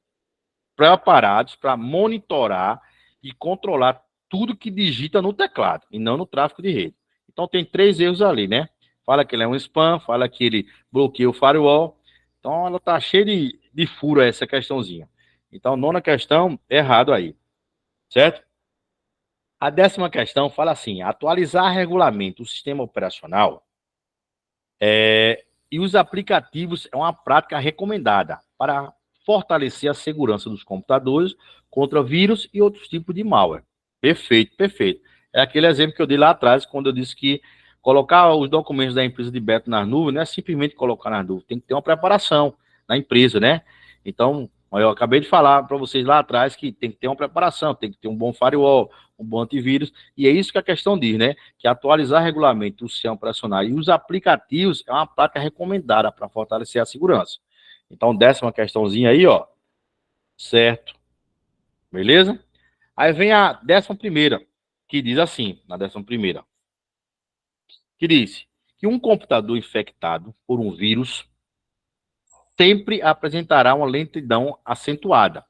preparados para monitorar e controlar tudo que digita no teclado, e não no tráfego de rede. Então, tem 3 erros ali, né? Fala que ele é um spam, fala que ele bloqueia o firewall. Então, ela tá cheia de furo essa questãozinha. Então, nona questão, errado aí. Certo? A 10ª questão fala assim, atualizar regulamento do sistema operacional e os aplicativos é uma prática recomendada para fortalecer a segurança dos computadores contra vírus e outros tipos de malware. Perfeito, perfeito. É aquele exemplo que eu dei lá atrás, quando eu disse que colocar os documentos da empresa de Beto nas nuvens não é simplesmente colocar nas nuvens, tem que ter uma preparação na empresa, né? Então, Mas eu acabei de falar para vocês lá atrás que tem que ter uma preparação, tem que ter um bom firewall, um bom antivírus, e é isso que a questão diz, né? Que atualizar regularmente o sistema operacional e os aplicativos é uma prática recomendada para fortalecer a segurança. Então, 10ª questãozinha aí, ó. Certo. Beleza? Aí vem a 11ª, que diz assim, na 11ª, que diz que um computador infectado por um vírus sempre apresentará uma lentidão acentuada,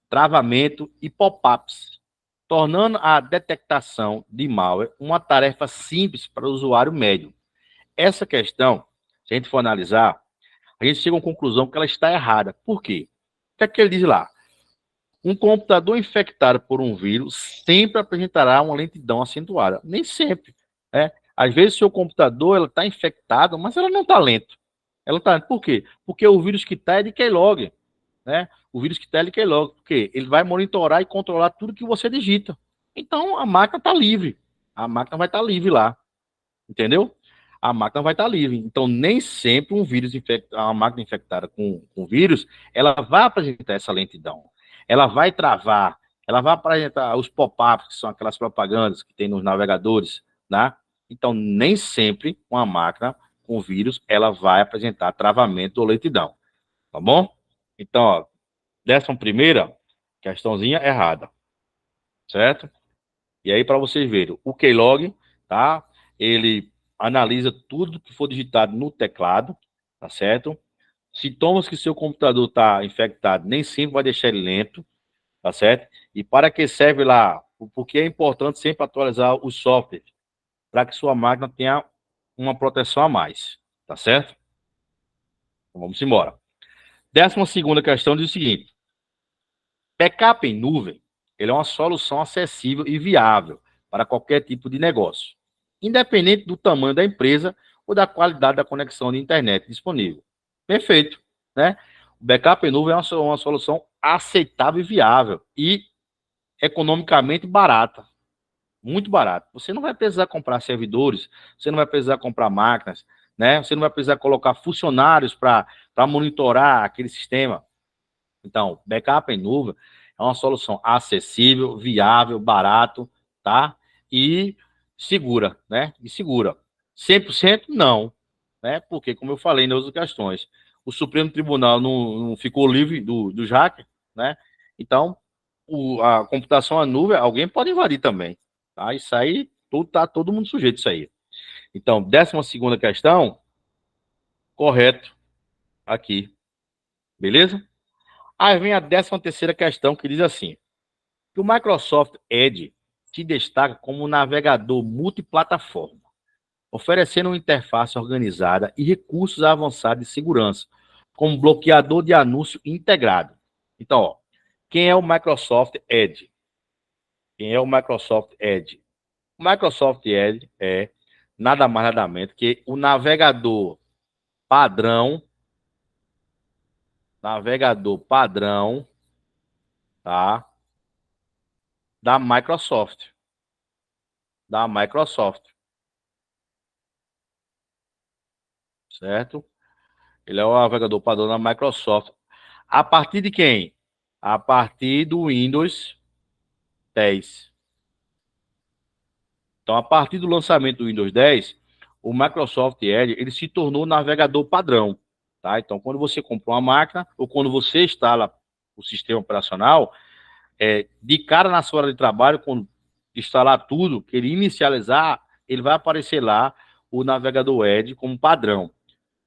travamento e pop-ups, tornando a detectação de malware uma tarefa simples para o usuário médio. Essa questão, se a gente for analisar, a gente chega a uma conclusão que ela está errada. Por quê? O que é que ele diz lá? Um computador infectado por um vírus sempre apresentará uma lentidão acentuada. Nem sempre, né? Às vezes, o seu computador está infectado, mas ela não está lento. Ela tá, por quê? Porque o vírus que está é de keylog, né? O vírus que está é de keylog, porque ele vai monitorar e controlar tudo que você digita. Então, a máquina está livre. A máquina vai estar livre lá, entendeu? A máquina vai estar livre. Então, nem sempre uma máquina infectada com vírus, ela vai apresentar essa lentidão. Ela vai travar, ela vai apresentar os pop-ups, que são aquelas propagandas que tem nos navegadores, né? Então, nem sempre uma máquina com vírus, ela vai apresentar travamento ou lentidão, tá bom? Então, ó, 11ª questãozinha errada, certo? E aí, para vocês verem, o keylog, tá? Ele analisa tudo que for digitado no teclado, tá certo? Sintomas que seu computador está infectado, nem sempre vai deixar ele lento, tá certo? E para que serve lá? Porque é importante sempre atualizar o software, para que sua máquina tenha uma proteção a mais, tá certo? Então, vamos embora. 12ª questão diz o seguinte: backup em nuvem, ele é uma solução acessível e viável para qualquer tipo de negócio, independente do tamanho da empresa ou da qualidade da conexão de internet disponível. Perfeito, né? O backup em nuvem é uma solução aceitável e viável e economicamente barata. Muito barato. Você não vai precisar comprar servidores, você não vai precisar comprar máquinas, né? Você não vai precisar colocar funcionários para monitorar aquele sistema. Então, backup em nuvem é uma solução acessível, viável, barato, tá? E segura, né? E segura. 100% não, né? Porque, como eu falei nas outras questões, o Supremo Tribunal não ficou livre dos hackers, né? Então, a computação à nuvem, alguém pode invadir também, tá? Isso aí, tá todo mundo sujeito a isso aí. Então, 12ª questão, correto aqui, beleza? Aí vem a 13ª questão, que diz assim: que o Microsoft Edge se destaca como um navegador multiplataforma, oferecendo uma interface organizada e recursos avançados de segurança, como bloqueador de anúncio integrado. Então, ó, quem é o Microsoft Edge? Quem é o Microsoft Edge? O Microsoft Edge é nada mais nada menos que o navegador padrão, tá? Da Microsoft. Certo? Ele é o navegador padrão da Microsoft. A partir de quem? A partir do Windows 10. Então, a partir do lançamento do Windows 10, o Microsoft Edge, ele se tornou navegador padrão, tá? Então, quando você compra uma máquina ou quando você instala o sistema operacional, de cara na sua hora de trabalho, quando instalar tudo, que ele inicializar, ele vai aparecer lá o navegador Edge como padrão.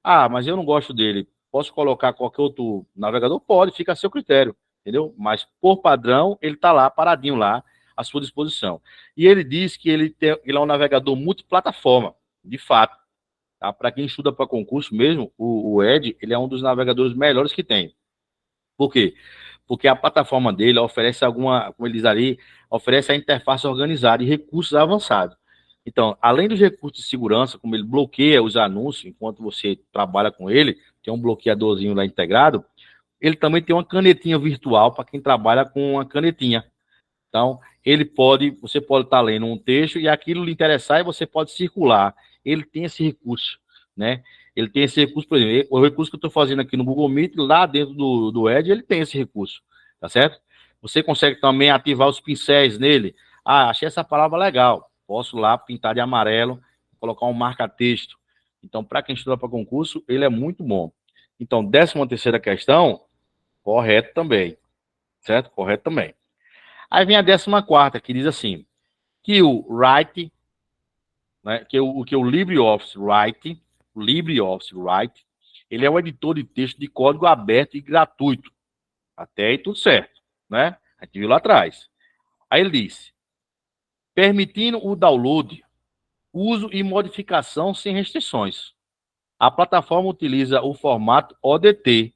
Ah, mas eu não gosto dele. Posso colocar qualquer outro navegador? Pode, fica a seu critério, entendeu? Mas, por padrão, ele está lá, paradinho lá, à sua disposição. E ele diz que ele é um navegador multiplataforma, de fato. Tá? Para quem estuda para concurso mesmo, o Edge, ele é um dos navegadores melhores que tem. Por quê? Porque a plataforma dele oferece como ele diz ali, oferece a interface organizada e recursos avançados. Então, além dos recursos de segurança, como ele bloqueia os anúncios enquanto você trabalha com ele, tem um bloqueadorzinho lá integrado, ele também tem uma canetinha virtual para quem trabalha com uma canetinha. Então, você pode estar lendo um texto e aquilo lhe interessar e você pode circular. Ele tem esse recurso, né? Ele tem esse recurso, por exemplo, o recurso que eu estou fazendo aqui no Google Meet, lá dentro do Edge, ele tem esse recurso, tá certo? Você consegue também ativar os pincéis nele. Ah, achei essa palavra legal. Posso lá pintar de amarelo, colocar um marca-texto. Então, para quem estuda para concurso, ele é muito bom. Então, 13ª questão, correto também. Certo? Correto também. Aí vem a 14ª, que diz assim, que o Write, né, que o LibreOffice Write, ele é o editor de texto de código aberto e gratuito. Até aí tudo certo, né? A gente viu lá atrás. Aí ele disse, permitindo o download, uso e modificação sem restrições. A plataforma utiliza o formato ODT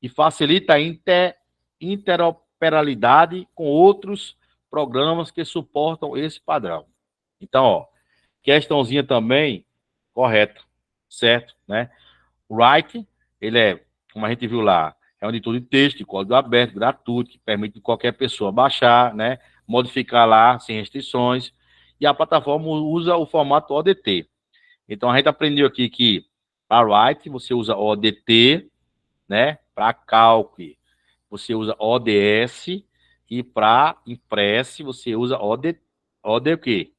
e facilita a interoperabilidade com outros programas que suportam esse padrão. Então, ó, questãozinha também correta, certo, né? O Write, ele é, como a gente viu lá, é um editor de texto, de código aberto, gratuito, que permite qualquer pessoa baixar, né? Modificar lá sem restrições. E a plataforma usa o formato ODT. Então, a gente aprendeu aqui que para Write você usa ODT, né? Para Calc, você usa ODS. E para Impress, você usa OD o quê?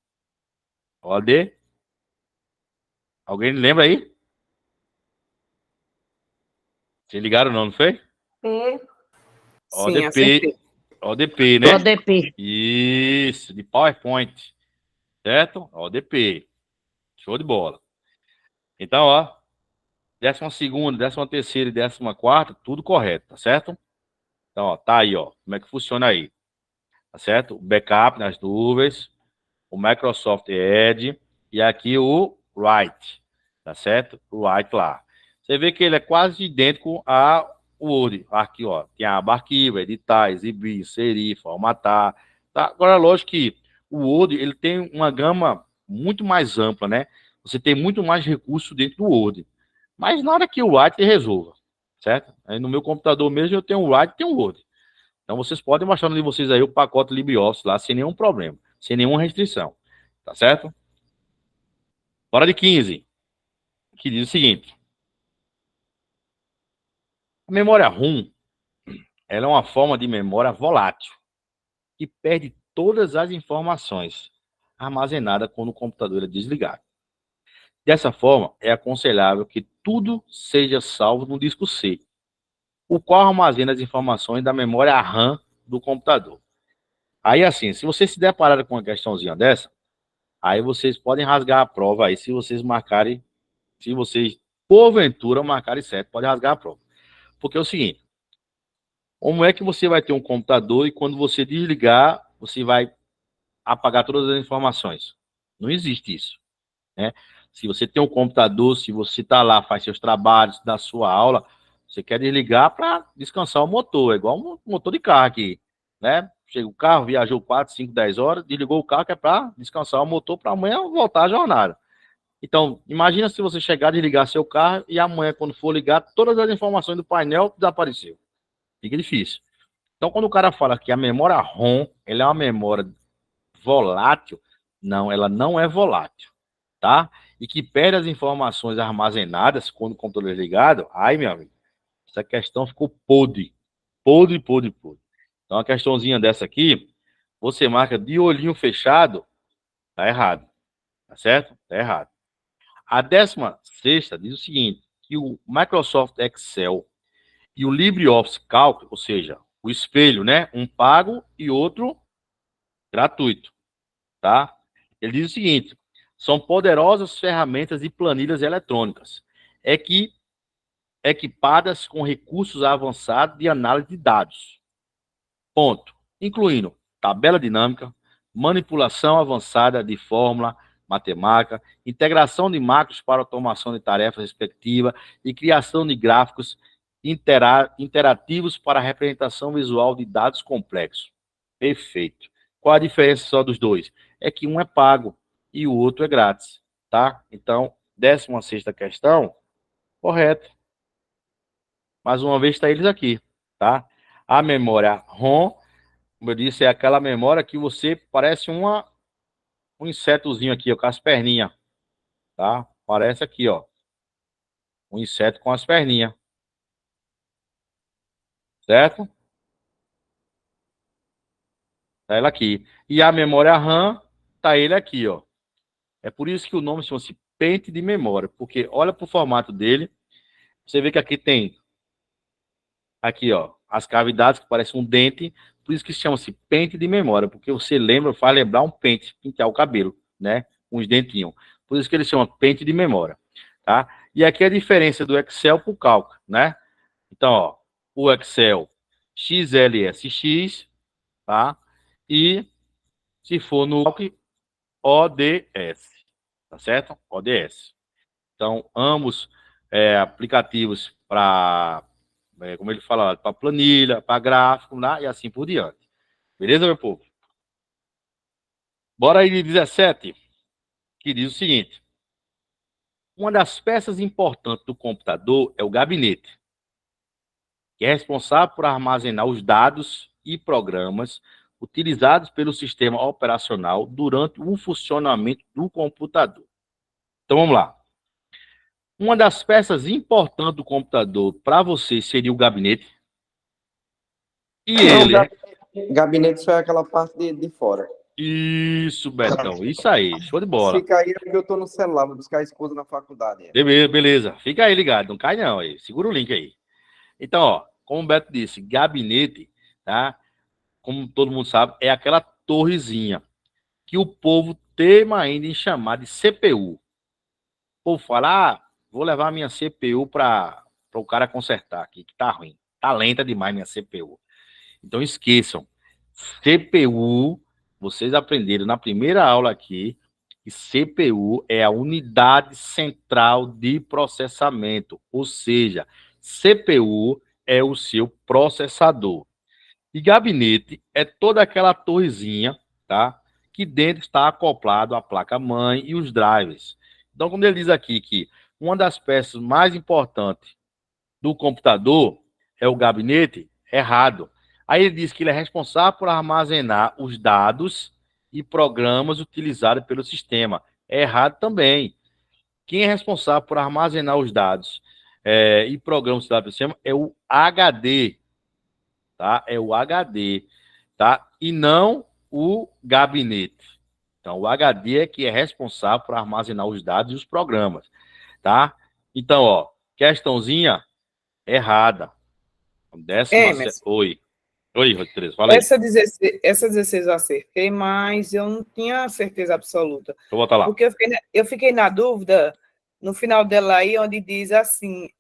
OD? Alguém lembra aí? Vocês ligaram não foi? P. Sim, acertei. ODP, né? ODP. Isso, de PowerPoint. Certo? ODP. Show de bola. Então, ó, 12ª, 13ª e 14ª, tudo correto, tá certo? Então, ó, tá aí, ó, como é que funciona aí. Tá certo? O backup nas nuvens, o Microsoft Edge e aqui o Write, tá certo? O Write lá. Você vê que ele é quase idêntico ao Word. Aqui, ó, tem a aba arquivo, editar, exibir, inserir, formatar. Tá? Agora, lógico que o Word, ele tem uma gama muito mais ampla, né? Você tem muito mais recursos dentro do Word. Mas nada que o Write resolva, certo? Aí no meu computador mesmo eu tenho o Write e tenho o Word. Então vocês podem baixar no de vocês aí o pacote LibreOffice lá sem nenhum problema, sem nenhuma restrição. Tá certo? Bora de 15, que diz o seguinte. A memória RAM, ela é uma forma de memória volátil que perde todas as informações armazenadas quando o computador é desligado. Dessa forma, é aconselhável que tudo seja salvo no disco C, o qual armazena as informações da memória RAM do computador. Aí, assim, se vocês se depararem com uma questãozinha dessa, aí vocês podem rasgar a prova aí, se vocês marcarem, se vocês, porventura, marcarem certo, pode rasgar a prova. Porque é o seguinte, como é que você vai ter um computador e quando você desligar, você vai apagar todas as informações? Não existe isso, né? Se você tem um computador, se você está lá, faz seus trabalhos, dá sua aula, você quer desligar para descansar o motor, é igual um motor de carro aqui, né? Chega o carro, viajou 4, 5, 10 horas, desligou o carro que é para descansar o motor para amanhã voltar à jornada. Então, imagina se você chegar a desligar seu carro e amanhã, quando for ligar, todas as informações do painel desapareceu. Fica difícil. Então, quando o cara fala que a memória ROM, ela é uma memória volátil, não, ela não é volátil, tá? E que perde as informações armazenadas quando o computador é ligado, ai, meu amigo, essa questão ficou podre. Podre, podre, podre. Então, uma questãozinha dessa aqui, você marca de olhinho fechado, tá errado. Tá certo? Tá errado. A 16ª diz o seguinte, que o Microsoft Excel e o LibreOffice Calc, ou seja, o espelho, né? Um pago e outro gratuito, tá? Ele diz o seguinte, são poderosas ferramentas e planilhas eletrônicas, equipadas com recursos avançados de análise de dados. Ponto. Incluindo tabela dinâmica, manipulação avançada de fórmula matemática, integração de macros para automação de tarefas respectivas e criação de gráficos interativos para a representação visual de dados complexos. Perfeito. Qual a diferença só dos dois? É que um é pago e o outro é grátis, tá? Então, 16ª questão, correto. Mais uma vez está eles aqui, tá? A memória ROM, como eu disse, é aquela memória que você parece um insetozinho aqui, ó, com as perninhas, tá? Parece aqui, ó. um inseto com as perninhas. Certo? Tá ela aqui. E a memória RAM, tá ele aqui, ó. É por isso que o nome chama-se pente de memória, porque olha pro formato dele, você vê que aqui tem, aqui, ó, as cavidades que parecem um dente, por isso que chama-se pente de memória, porque você lembra, faz lembrar um pente, pintar o cabelo, né? Uns dentinhos. Por isso que ele chama pente de memória, tá? E aqui a diferença do Excel pro cálculo, né? Então, ó, o Excel XLSX, tá? E se for no ODS, tá certo? ODS. Então, ambos aplicativos para, como ele fala, para planilha, para gráfico, né? E assim por diante. Beleza, meu povo? Bora aí de 17, que diz o seguinte: uma das peças importantes do computador é o gabinete, que é responsável por armazenar os dados e programas utilizados pelo sistema operacional durante o funcionamento do computador. Então, vamos lá. Uma das peças importantes do computador para você seria o gabinete. E ele... Gabinete só é aquela parte de fora. Isso, Betão. Isso aí. Show de bola. Fica aí porque eu tô no celular, vou buscar a esposa na faculdade. Beleza. Fica aí ligado. Não cai não aí. Segura o link aí. Então, ó, como o Beto disse, gabinete, tá? Como todo mundo sabe, é aquela torrezinha que o povo tema ainda em chamar de CPU. O povo fala, vou levar a minha CPU para o cara consertar aqui, que tá ruim. Tá lenta demais minha CPU. Então esqueçam, CPU, vocês aprenderam na primeira aula aqui, que CPU é a unidade central de processamento, ou seja, CPU é o seu processador. E gabinete é toda aquela torrezinha, tá? Que dentro está acoplado a placa-mãe e os drivers. Então, quando ele diz aqui que uma das peças mais importantes do computador é o gabinete, errado. Aí ele diz que ele é responsável por armazenar os dados e programas utilizados pelo sistema. É errado também. Quem é responsável por armazenar os dados e programas utilizados pelo sistema é o HD, tá? É o HD, tá? E não o gabinete. Então, o HD é que é responsável por armazenar os dados e os programas, tá? Então, ó, questãozinha errada. Oi. Oi, Tereza, fala aí. Essa 16 eu acertei, mas eu não tinha certeza absoluta. Vou botar lá. Porque eu fiquei na dúvida, no final dela aí, onde diz assim,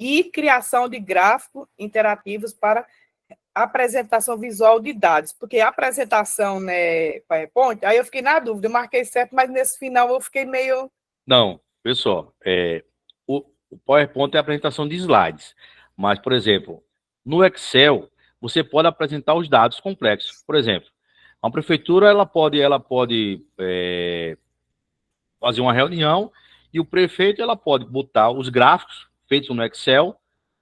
e criação de gráficos interativos para apresentação visual de dados. Porque a apresentação, né, PowerPoint, aí eu fiquei na dúvida, eu marquei certo, mas nesse final eu fiquei meio... Não, pessoal, o PowerPoint é a apresentação de slides. Mas, por exemplo, no Excel, você pode apresentar os dados complexos. Por exemplo, a prefeitura ela pode fazer uma reunião e o prefeito ela pode botar os gráficos feitos no Excel,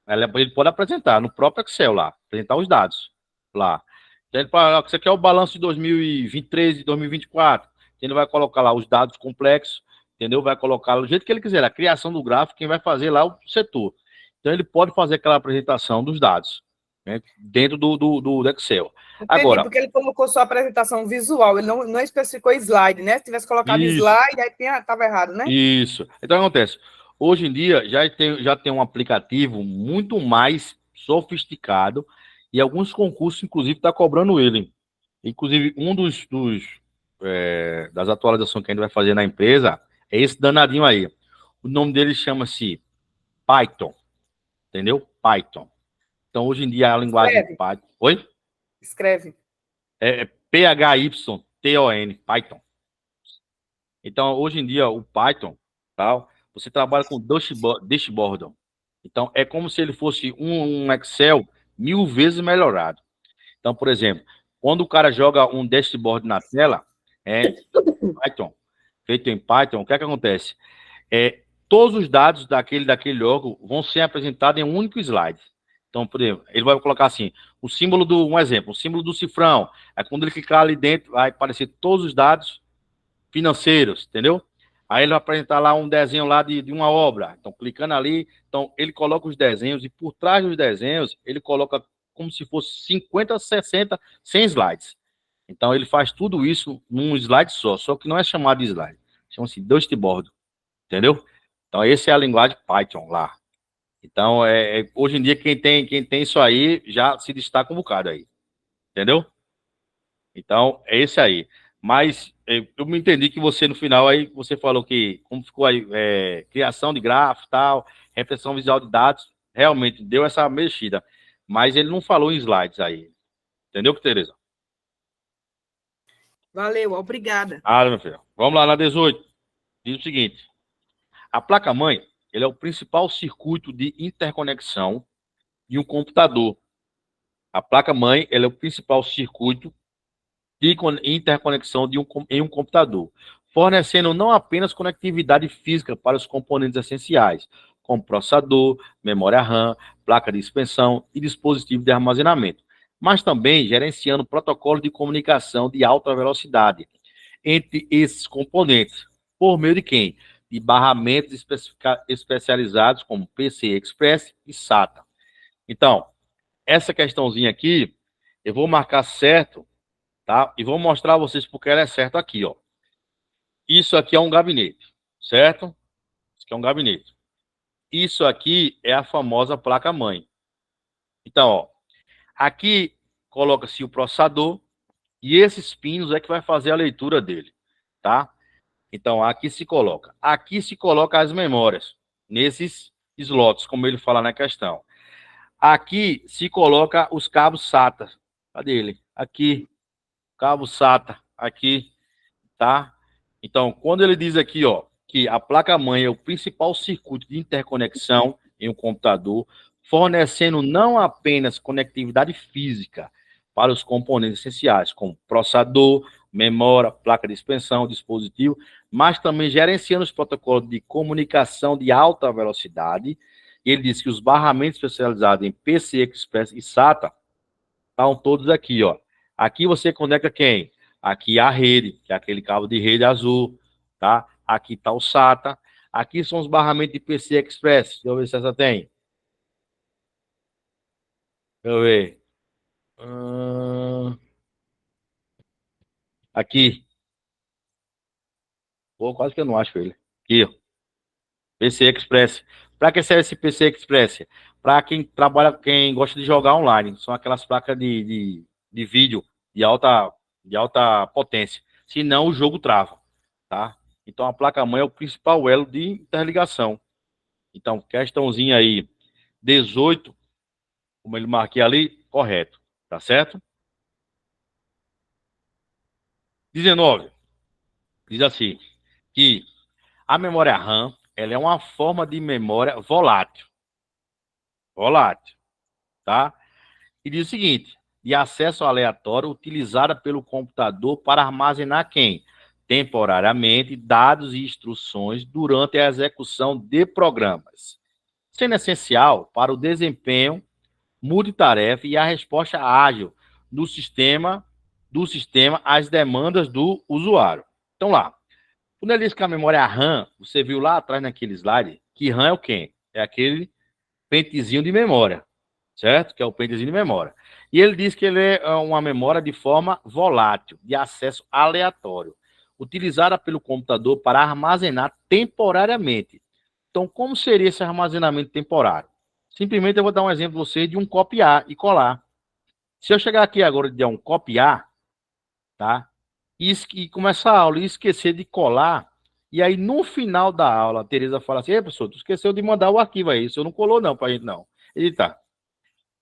ele pode apresentar no próprio Excel lá, apresentar os dados lá. Então, ele fala, você quer o balanço de 2023 e 2024, ele vai colocar lá os dados complexos, entendeu? Vai colocar do jeito que ele quiser, a criação do gráfico, quem vai fazer lá é o setor. Então, ele pode fazer aquela apresentação dos dados, né, dentro do Excel. Entendi, agora, porque ele colocou só a apresentação visual, ele não especificou slide, né? Se tivesse colocado slide, aí estava errado, né? Isso. Então, acontece. Hoje em dia, já tem um aplicativo muito mais sofisticado e alguns concursos, inclusive, está cobrando ele. Inclusive, um das atualizações que a gente vai fazer na empresa é esse danadinho aí. O nome dele chama-se Python. Entendeu? Python. Então, hoje em dia, a linguagem Python... Oi? Escreve. Python, Python. Então, hoje em dia, o Python, tal, você trabalha com dashboard. Então, é como se ele fosse um Excel 1000 vezes melhorado. Então, por exemplo, quando o cara joga um dashboard na tela, Python, feito em Python, o que é que acontece? Todos os dados daquele órgão vão ser apresentados em um único slide. Então, por exemplo, ele vai colocar assim, o símbolo um exemplo, o símbolo do cifrão. Aí, quando ele clicar ali dentro, vai aparecer todos os dados financeiros, entendeu? Aí ele vai apresentar lá um desenho lá de uma obra. Então, clicando ali, então ele coloca os desenhos e por trás dos desenhos, ele coloca como se fosse 50, 60, 100 slides. Então, ele faz tudo isso num slide só que não é chamado de slide. Chama-se Dustboard, entendeu? Então, essa é a linguagem Python lá. Então, hoje em dia, quem tem isso aí já se destaca um bocado aí, entendeu? Então, é esse aí. Mas eu me entendi que você, no final, aí, você falou que, como ficou aí, criação de gráfico e tal, repressão visual de dados, realmente deu essa mexida. Mas ele não falou em slides aí. Entendeu, Tereza? Valeu, obrigada. Meu filho. Vamos lá, na 18. Diz o seguinte. A placa-mãe, ele é o principal circuito de interconexão de um computador. A placa-mãe, ela é o principal circuito de interconexão em um computador, fornecendo não apenas conectividade física para os componentes essenciais, como processador, memória RAM, placa de expensão e dispositivo de armazenamento, mas também gerenciando protocolos de comunicação de alta velocidade entre esses componentes, por meio de quem? De barramentos especializados como PCI Express e SATA. Então, essa questãozinha aqui, eu vou marcar certo, tá? E vou mostrar a vocês porque ela é certa aqui, ó. Isso aqui é um gabinete, certo? Isso aqui é um gabinete. Isso aqui é a famosa placa-mãe. Então, ó, aqui coloca-se o processador e esses pinos é que vai fazer a leitura dele, tá? Então, aqui se coloca as memórias, nesses slots, como ele fala na questão. Aqui se coloca os cabos SATA. Cadê ele? Aqui, cabo SATA, aqui, tá? Então, quando ele diz aqui, ó, que a placa-mãe é o principal circuito de interconexão em um computador, fornecendo não apenas conectividade física para os componentes essenciais, como processador, memória, placa de expensão, dispositivo, mas também gerenciando os protocolos de comunicação de alta velocidade. Ele diz que os barramentos especializados em PCI Express e SATA estão todos aqui, ó. Aqui você conecta quem? Aqui a rede, que é aquele cabo de rede azul, tá? Aqui está o SATA. Aqui são os barramentos de PCI Express. Deixa eu ver se essa tem. Deixa eu ver. Aqui. Pô, quase que eu não acho ele. Aqui, ó. PCI Express. Para que serve esse PCI Express? Para quem trabalha, quem gosta de jogar online. São aquelas placas de vídeo de alta potência. Senão o jogo trava, tá? Então a placa-mãe é o principal elo de interligação. Então, questãozinha aí, 18, como ele marquei ali, correto, tá certo? 19, diz assim, que a memória RAM, ela é uma forma de memória volátil, tá? E diz o seguinte, de acesso aleatório utilizada pelo computador para armazenar quem? Temporariamente, dados e instruções durante a execução de programas, sendo essencial para o desempenho multitarefa e a resposta ágil do sistema às demandas do usuário. Então lá, quando ele diz que a memória RAM, você viu lá atrás naquele slide, que RAM é o quê? É aquele pentezinho de memória, certo? Que é o pentezinho de memória. E ele diz que ele é uma memória de forma volátil, de acesso aleatório, utilizada pelo computador para armazenar temporariamente. Então, como seria esse armazenamento temporário? Simplesmente eu vou dar um exemplo para você de um copiar e colar. Se eu chegar aqui agora e der um copiar, tá? E começar a aula e esquecer de colar, e aí no final da aula a Tereza fala assim, professor, tu esqueceu de mandar o arquivo aí, isso eu não colou não pra gente não. Ele tá.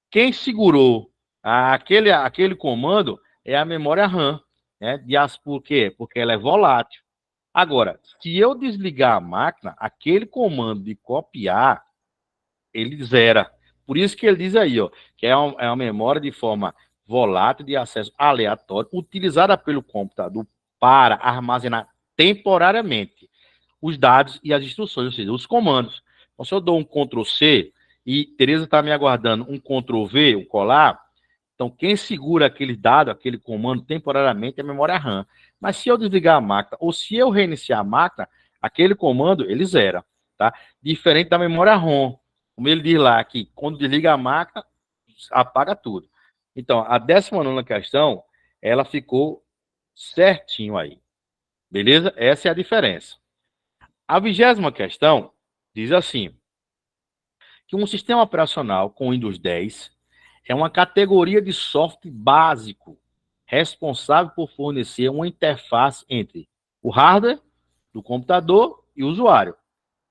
Quem segurou aquele comando é a memória RAM, né? Por quê? Porque ela é volátil. Agora, se eu desligar a máquina, aquele comando de copiar, ele zera. Por isso que ele diz aí, ó, que é uma memória de forma volátil de acesso aleatório, utilizada pelo computador para armazenar temporariamente os dados e as instruções, ou seja, os comandos. Então, se eu dou um Ctrl+C e Tereza está me aguardando um Ctrl+V, o colar, então quem segura aquele dado, aquele comando temporariamente é a memória RAM. Mas se eu desligar a máquina ou se eu reiniciar a máquina, aquele comando, ele zera, tá? Diferente da memória ROM. Como ele diz lá, que quando desliga a máquina, apaga tudo. Então, a 19ª questão, ela ficou certinho aí. Beleza? Essa é a diferença. A 20ª questão diz assim, que um sistema operacional com Windows 10 é uma categoria de software básico responsável por fornecer uma interface entre o hardware do computador e o usuário,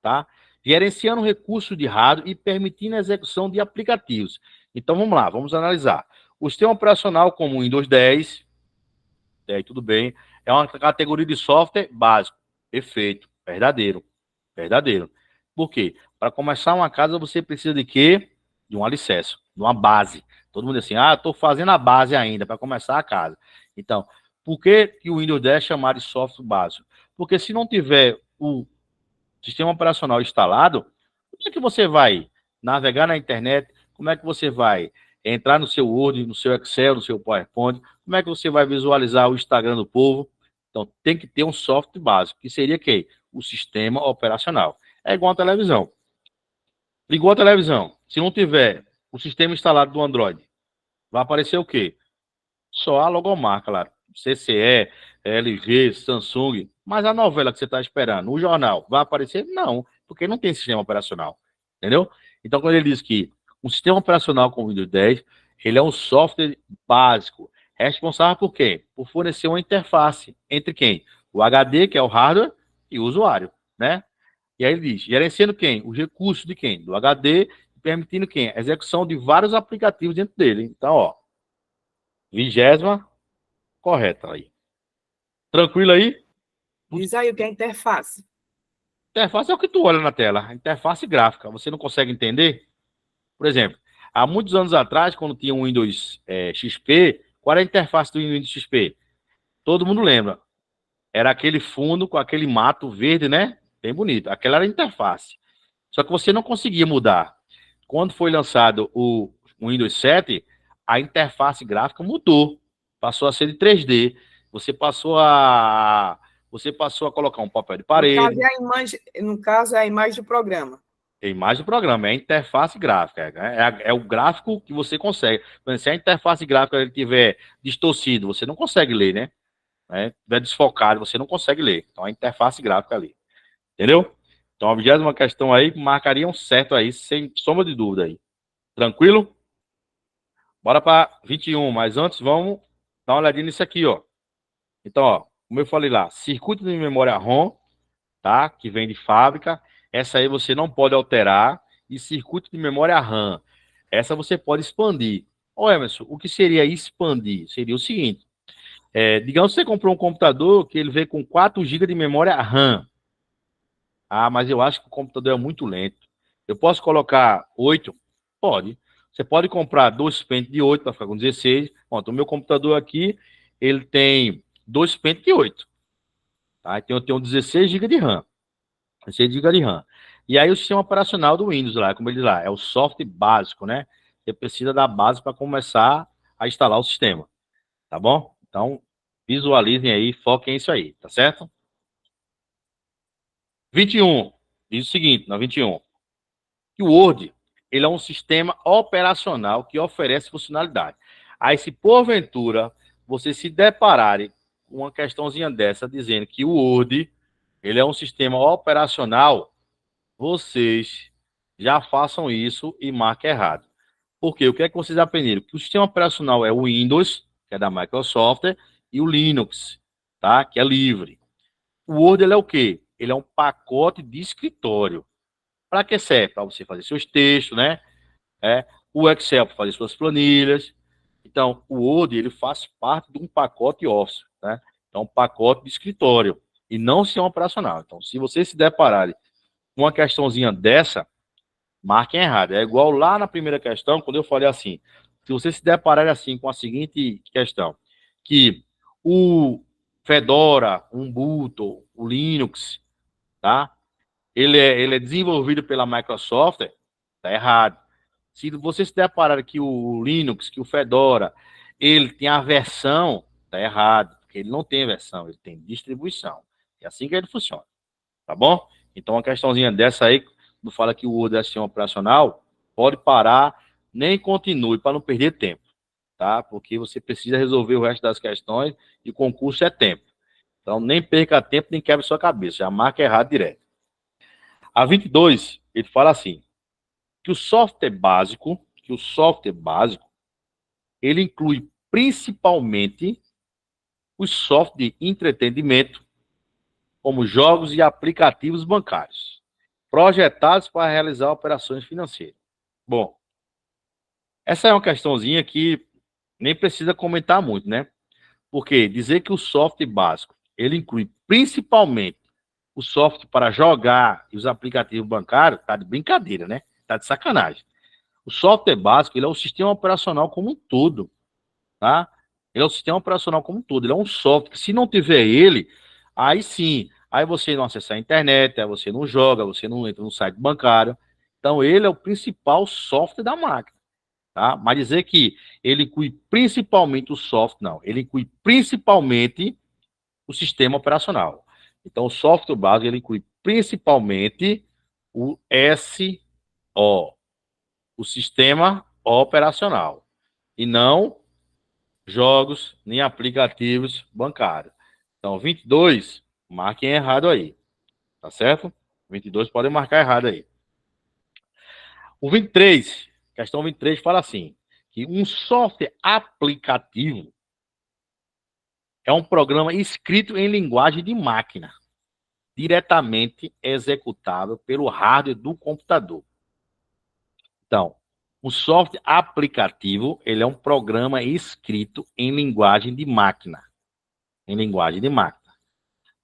tá? Gerenciando recursos de hardware e permitindo a execução de aplicativos. Então, vamos lá, vamos analisar. O sistema operacional como o Windows 10, tudo bem, é uma categoria de software básico. Perfeito, verdadeiro, verdadeiro. Por quê? Para começar uma casa, você precisa de quê? De um alicerce, de uma base. Todo mundo diz assim, estou fazendo a base ainda para começar a casa. Então, por que o Windows 10 é chamado de software básico? Porque se não tiver o sistema operacional instalado, como é que você vai navegar na internet? Como é que você vai entrar no seu Word, no seu Excel, no seu PowerPoint? Como é que você vai visualizar o Instagram do povo? Então, tem que ter um software básico, que seria quê? O sistema operacional. É igual a televisão. Ligou a televisão. Se não tiver o sistema instalado do Android, vai aparecer o quê? Só a logomarca lá. CCE, LG, Samsung. Mas a novela que você está esperando, o jornal, vai aparecer? Não, porque não tem sistema operacional. Entendeu? Então, quando ele diz que um sistema operacional com o Windows 10, ele é um software básico. Responsável por quê? Por fornecer uma interface entre quem? O HD, que é o hardware, e o usuário, né? E aí ele diz, gerenciando quem? Os recursos de quem? Do HD, permitindo quem? A execução de vários aplicativos dentro dele. Então, ó, 20ª, correta aí. Tranquilo aí? Diz aí o que é interface. Interface é o que tu olha na tela. Interface gráfica. Você não consegue entender? Por exemplo, há muitos anos atrás, quando tinha um Windows XP, qual era a interface do Windows XP? Todo mundo lembra. Era aquele fundo com aquele mato verde, né? Bem bonito. Aquela era a interface. Só que você não conseguia mudar. Quando foi lançado o Windows 7, a interface gráfica mudou. Passou a ser de 3D. Você passou a colocar um papel de parede. No caso, é a imagem do programa. É a imagem do programa, é a interface gráfica. É o gráfico que você consegue. Se a interface gráfica estiver distorcido, você não consegue ler, né? Estiver desfocado, você não consegue ler. Então, a interface gráfica ali. Entendeu? Então, a 20ª questão aí, marcaria um certo aí, sem sombra de dúvida aí. Tranquilo? Bora para 21, mas antes vamos dar uma olhadinha nisso aqui, ó. Então, ó, como eu falei lá, circuito de memória ROM, tá? Que vem de fábrica. Essa aí você não pode alterar. E circuito de memória RAM. Essa você pode expandir. Ô, Emerson, o que seria expandir? Seria o seguinte. Digamos que você comprou um computador que ele veio com 4 GB de memória RAM. Ah, mas eu acho que o computador é muito lento. Eu posso colocar 8? Pode. Você pode comprar 2 pentes de 8 para ficar com 16. Pronto, o meu computador aqui, ele tem 2 pentes de 8. Tá? Então eu tenho 16 GB de RAM. 16 GB de RAM. E aí o sistema operacional do Windows lá, como ele diz lá, é o software básico, né? Você precisa da base para começar a instalar o sistema. Tá bom? Então, visualizem aí, foquem isso aí, tá certo? 21. Diz o seguinte, na 21. Que o Word, ele é um sistema operacional que oferece funcionalidade. Aí, se porventura você se depararem com uma questãozinha dessa, dizendo que o Word, ele é um sistema operacional, vocês já façam isso e marquem errado. Por quê? O que é que vocês aprenderam? Que o sistema operacional é o Windows, que é da Microsoft, e o Linux, tá? Que é livre. O Word, ele é o quê? Ele é um pacote de escritório. Para que serve? Para você fazer seus textos, né? O Excel para fazer suas planilhas. Então, o Word, ele faz parte de um pacote Office, né? Então, um pacote de escritório e não sistema operacional. Então, se vocês se depararem com uma questãozinha dessa, marquem errado. É igual lá na primeira questão, quando eu falei assim, se vocês se depararem assim com a seguinte questão, que o Fedora, o Ubuntu, o Linux, tá? Ele é desenvolvido pela Microsoft, tá errado. Se você se deparar que o Linux, que o Fedora, ele tem a versão, tá errado, porque ele não tem versão, ele tem distribuição. É assim que ele funciona. Tá bom? Então, uma questãozinha dessa aí, quando fala que o Word é sistema operacional, pode parar, nem continue, para não perder tempo, tá? Porque você precisa resolver o resto das questões e o concurso é tempo. Então, nem perca tempo, nem quebre sua cabeça. Já marca errado direto. A 22, ele fala assim, que o software básico, ele inclui principalmente os softwares de entretenimento, como jogos e aplicativos bancários, projetados para realizar operações financeiras. Bom, essa é uma questãozinha que nem precisa comentar muito, né? Porque dizer que o software básico, ele inclui principalmente o software para jogar e os aplicativos bancários, tá de brincadeira, né? Tá de sacanagem. O software básico, ele é o sistema operacional como um todo, tá? Ele é o sistema operacional como um todo, ele é um software que se não tiver ele, aí sim, aí você não acessa a internet, aí você não joga, você não entra no site bancário. Então ele é o principal software da máquina, tá? Mas dizer que ele inclui principalmente o software, não, ele inclui principalmente o sistema operacional. Então o software básico, ele inclui principalmente o SO, o sistema operacional, e não jogos nem aplicativos bancários. Então, 22, marquem errado aí, tá certo? 22 podem marcar errado aí. O 23, questão 23 fala assim, que um software aplicativo é um programa escrito em linguagem de máquina, diretamente executável pelo hardware do computador. Então, o software aplicativo, ele é um programa escrito em linguagem de máquina,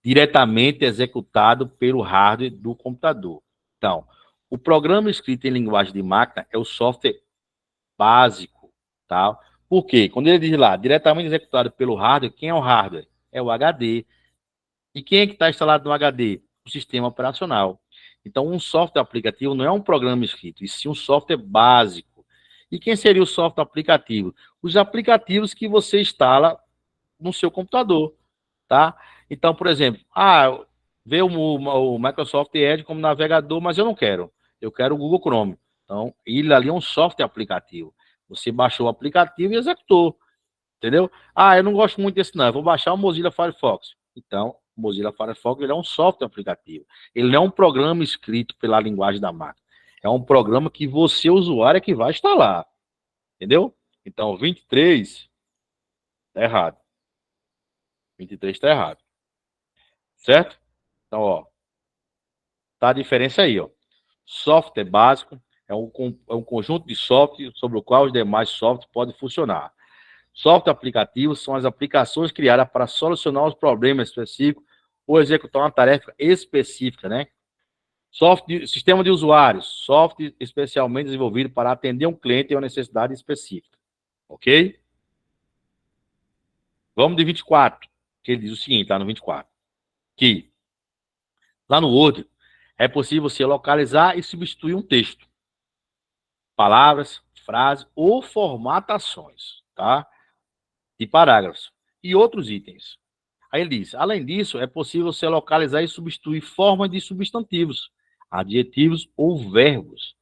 diretamente executado pelo hardware do computador. Então, o programa escrito em linguagem de máquina é o software básico, tá? Por quê? Quando ele diz lá, diretamente executado pelo hardware, quem é o hardware? É o HD. E quem é que está instalado no HD? O sistema operacional. Então, um software aplicativo não é um programa escrito, e sim um software básico. E quem seria o software aplicativo? Os aplicativos que você instala no seu computador, tá? Então, por exemplo, veio o Microsoft Edge como navegador, mas eu não quero. Eu quero o Google Chrome. Então, ele ali é um software aplicativo. Você baixou o aplicativo e executou, entendeu? Eu não gosto muito desse não, eu vou baixar o Mozilla Firefox. Então, o Mozilla Firefox, ele é um software aplicativo. Ele não é um programa escrito pela linguagem da máquina. É um programa que você, usuário, é que vai instalar. Entendeu? Então, 23 tá errado. 23 tá errado. Certo? Então, ó, tá a diferença aí, ó. Software básico é um conjunto de software sobre o qual os demais softwares podem funcionar. Software aplicativo são as aplicações criadas para solucionar os problemas específicos ou executar uma tarefa específica, né? Sistema de usuários, software especialmente desenvolvido para atender um cliente em uma necessidade específica. Ok? Vamos de 24, que ele diz o seguinte, lá no 24, que lá no Word é possível você localizar e substituir um texto, palavras, frases ou formatações, tá? De parágrafos e outros itens. Aí ele diz, além disso, é possível você localizar e substituir formas de substantivos, adjetivos ou verbos.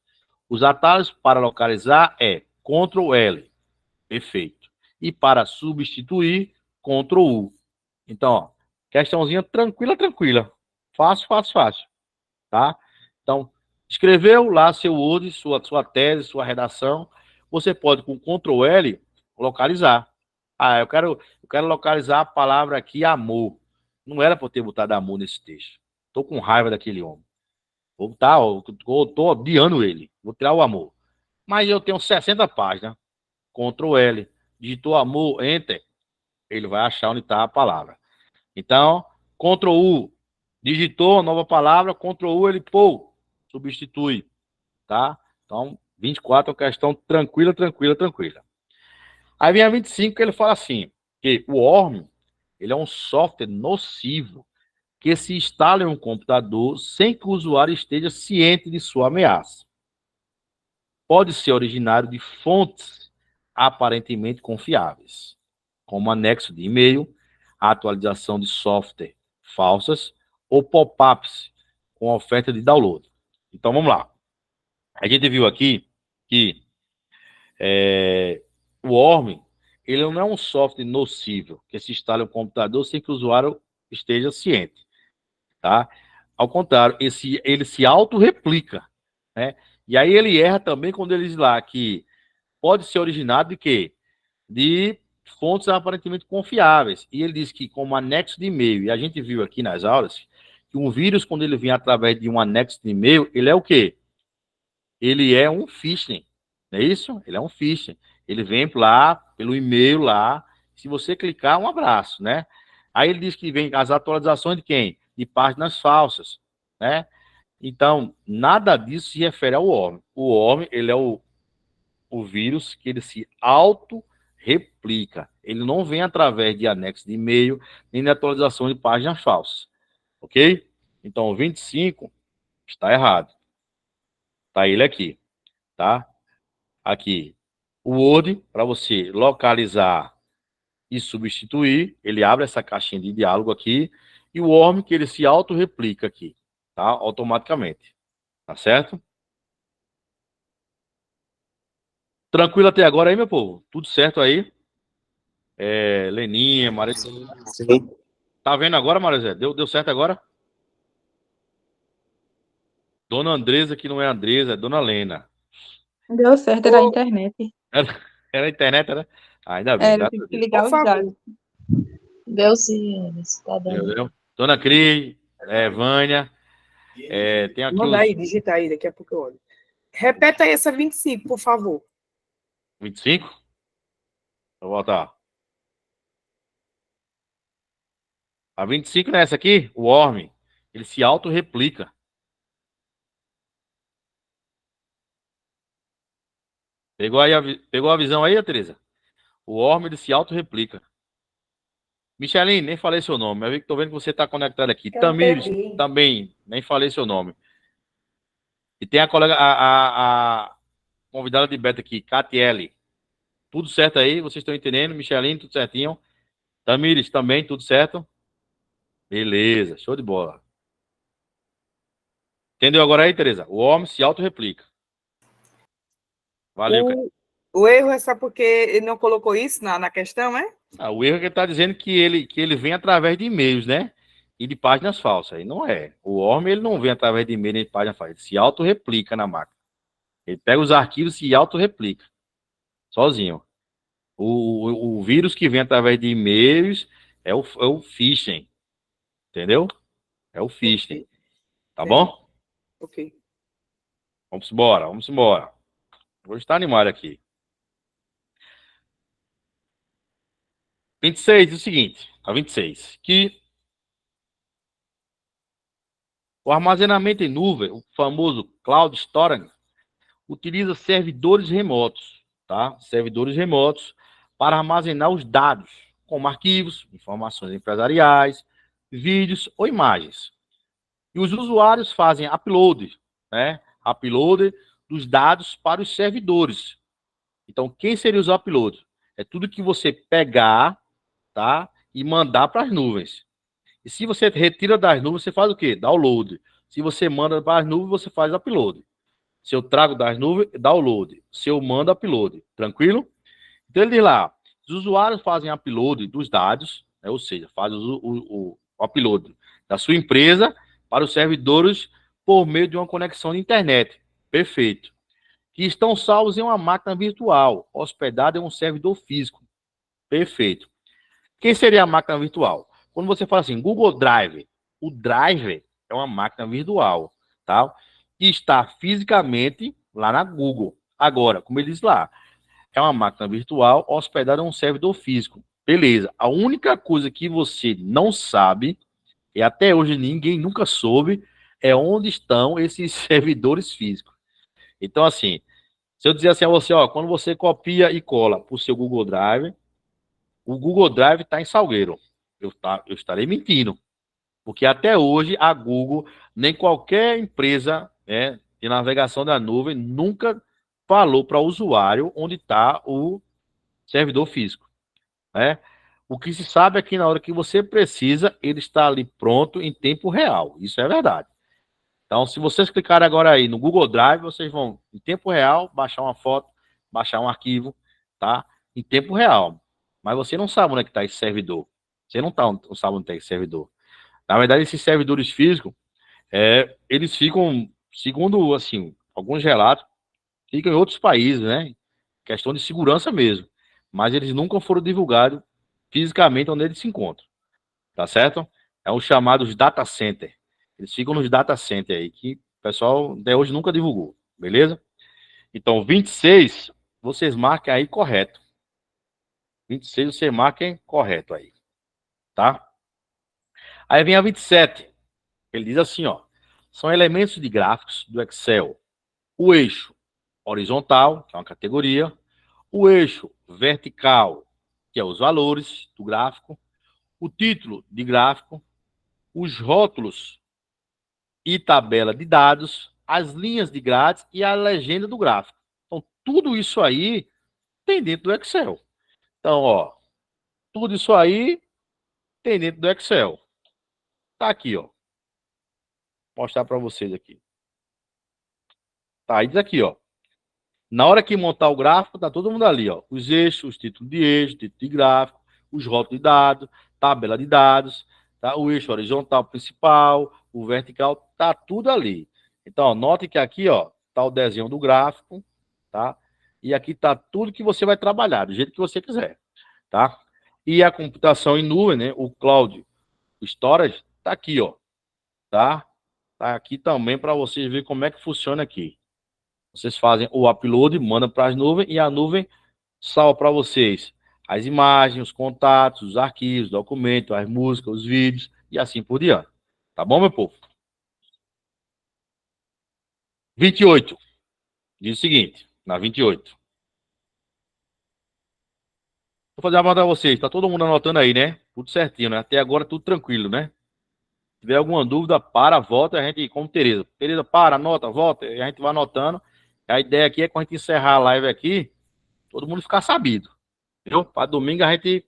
Os atalhos para localizar é Ctrl L, perfeito. E para substituir, Ctrl U. Então, ó, questãozinha tranquila, tranquila. Fácil, fácil, fácil. Tá? Então, escreveu lá seu Word, sua tese, sua redação. Você pode, com Ctrl L, localizar. Eu quero localizar a palavra aqui, amor. Não era para eu ter botado amor nesse texto. Estou com raiva daquele homem. Estou odiando ele. Vou tirar o amor. Mas eu tenho 60 páginas. Ctrl L. Digitou amor, Enter. Ele vai achar onde está a palavra. Então, Ctrl U. Digitou a nova palavra, Ctrl U, ele, substitui. Tá? Então, 24 é uma questão tranquila, tranquila, tranquila. Aí vem a 25, que ele fala assim, que o Worm, ele é um software nocivo que se instala em um computador sem que o usuário esteja ciente de sua ameaça. Pode ser originário de fontes aparentemente confiáveis, como anexo de e-mail, atualização de software falsas ou pop-ups com a oferta de download. Então, vamos lá. A gente viu aqui que o Worm, ele não é um software nocivo que se instala em um computador sem que o usuário esteja ciente, tá? Ao contrário, ele se auto-replica, né? E aí ele erra também quando ele diz lá que pode ser originado de quê? De fontes aparentemente confiáveis. E ele diz que como anexo de e-mail, e a gente viu aqui nas aulas, que um vírus, quando ele vem através de um anexo de e-mail, ele é o quê? Ele é um phishing, não é isso? Ele é um phishing. Ele vem lá, pelo e-mail lá, se você clicar, um abraço, né? Aí ele diz que vem as atualizações de quem? De páginas falsas, né? Então, nada disso se refere ao Worm. O Worm, ele é o vírus que ele se auto-replica. Ele não vem através de anexo de e-mail, nem de atualização de páginas falsas. Ok? Então, o 25 está errado. Tá ele aqui, tá? Aqui. O Word, para você localizar e substituir, ele abre essa caixinha de diálogo aqui, e o Worm, que ele se auto-replica aqui, tá? Automaticamente. Tá certo? Tranquilo até agora aí, meu povo? Tudo certo aí? Leninha, Maria. Sim. Tá vendo agora, Maria? Deu certo agora? Dona Andresa, que não é Andresa, é Dona Lena. Deu certo, era a internet. Era a internet, né? Ainda bem, Era, graças tive a que Deus. ligar Por os favor. dados. Deu sim, Enes, tá dando. Entendeu? Dona Cris, Vânia, tem aqui Manda os aí, digita aí, daqui a pouco eu olho. Repeta aí essa 25, por favor. 25. Vou voltar. A 25 não é essa aqui? O Worm. Ele se auto-replica. Pegou a visão aí, Teresa? O Worm, ele se auto-replica. Micheline, nem falei seu nome. Eu tô vendo que você está conectado aqui. Eu Tamires, perdi. também, nem falei seu nome. E tem a colega, a convidada de beta aqui, Catiele. Tudo certo aí? Vocês estão entendendo? Micheline, tudo certinho? Tamires, também, tudo certo? Beleza, show de bola. Entendeu agora aí, Teresa? O homem se auto-replica. Valeu, cara. O erro é só porque ele não colocou isso na questão, é? O erro é que ele está dizendo que ele vem através de e-mails, né? E de páginas falsas. E não é. O homem, ele não vem através de e-mail nem de páginas falsas. Ele se auto-replica na máquina. Ele pega os arquivos e se auto-replica. Sozinho. O vírus que vem através de e-mails é o phishing. Entendeu? É o phishing. Tá bom? Ok. Vamos embora, vamos embora. Vou estar animado aqui. 26, é o seguinte. A 26. Que o armazenamento em nuvem, o famoso Cloud Storage, utiliza servidores remotos, tá? Servidores remotos para armazenar os dados, como arquivos, informações empresariais, vídeos ou imagens. E os usuários fazem upload, né? Upload dos dados para os servidores. Então, quem seria os uploads? É tudo que você pegar, tá? E mandar para as nuvens. E se você retira das nuvens, você faz o quê? Download. Se você manda para as nuvens, você faz upload. Se eu trago das nuvens, download. Se eu mando, upload. Tranquilo? Então ele diz lá, os usuários fazem upload dos dados, né? Ou seja, fazem o upload da sua empresa para os servidores por meio de uma conexão de internet. Perfeito. Que estão salvos em uma máquina virtual, hospedada em um servidor físico. Perfeito. Quem seria a máquina virtual? Quando você fala assim, Google Drive, o Drive é uma máquina virtual, tá? Que está fisicamente lá na Google. Agora, como ele diz lá, é uma máquina virtual hospedada em um servidor físico. Beleza. A única coisa que você não sabe, e até hoje ninguém nunca soube, é onde estão esses servidores físicos. Então, assim, se eu dizer assim a você, ó, quando você copia e cola para o seu Google Drive, o Google Drive está em Salgueiro. Eu estarei mentindo. Porque até hoje a Google, nem qualquer empresa, né, de navegação da nuvem, nunca falou para o usuário onde está o servidor físico. Né? O que se sabe é que na hora que você precisa, ele está ali pronto em tempo real. Isso é verdade. Então, se vocês clicarem agora aí no Google Drive, vocês vão, em tempo real, baixar uma foto, baixar um arquivo, tá? Em tempo real. Mas você não sabe onde é que está esse servidor. Você não sabe onde está esse servidor. Na verdade, esses servidores físicos, eles ficam, segundo, assim, alguns relatos, ficam em outros países, né? Questão de segurança mesmo. Mas eles nunca foram divulgados fisicamente onde eles se encontram. Tá certo? É os chamados data center. Eles ficam nos data center aí, que o pessoal até hoje nunca divulgou. Beleza? Então, 26, vocês marquem aí correto. 26, vocês marquem correto aí. Tá? Aí vem a 27. Ele diz assim, ó. São elementos de gráficos do Excel. O eixo horizontal, que é uma categoria. O eixo vertical, que é os valores do gráfico. O título de gráfico. Os rótulos e tabela de dados. As linhas de grades e a legenda do gráfico. Então, tudo isso aí tem dentro do Excel. Então, ó. Tudo isso aí tem dentro do Excel. Tá aqui, ó. Vou mostrar para vocês aqui. Tá, aí diz aqui, ó. Na hora que montar o gráfico, tá todo mundo ali, ó. Os eixos, os títulos de eixo, título de gráfico, os rótulos de dados, tabela de dados, tá? O eixo horizontal principal, o vertical, tá tudo ali. Então, ó, note que aqui, ó, tá o desenho do gráfico, tá? E aqui tá tudo que você vai trabalhar, do jeito que você quiser, tá? E a computação em nuvem, né? O cloud storage, tá aqui, ó, tá? Tá aqui também para vocês verem como é que funciona aqui. Vocês fazem o upload, mandam para as nuvens e a nuvem salva para vocês as imagens, os contatos, os arquivos, documentos, as músicas, os vídeos e assim por diante. Tá bom, meu povo? 28. Diz o seguinte, na 28. Vou fazer uma pergunta a vocês. Tá todo mundo anotando aí, né? Tudo certinho, né? Até agora tudo tranquilo, né? Se tiver alguma dúvida, para, volta, a gente, como Tereza. Tereza, para, anota, volta, e a gente vai anotando. A ideia aqui é quando a gente encerrar a live aqui, todo mundo ficar sabido. Entendeu? Para domingo a gente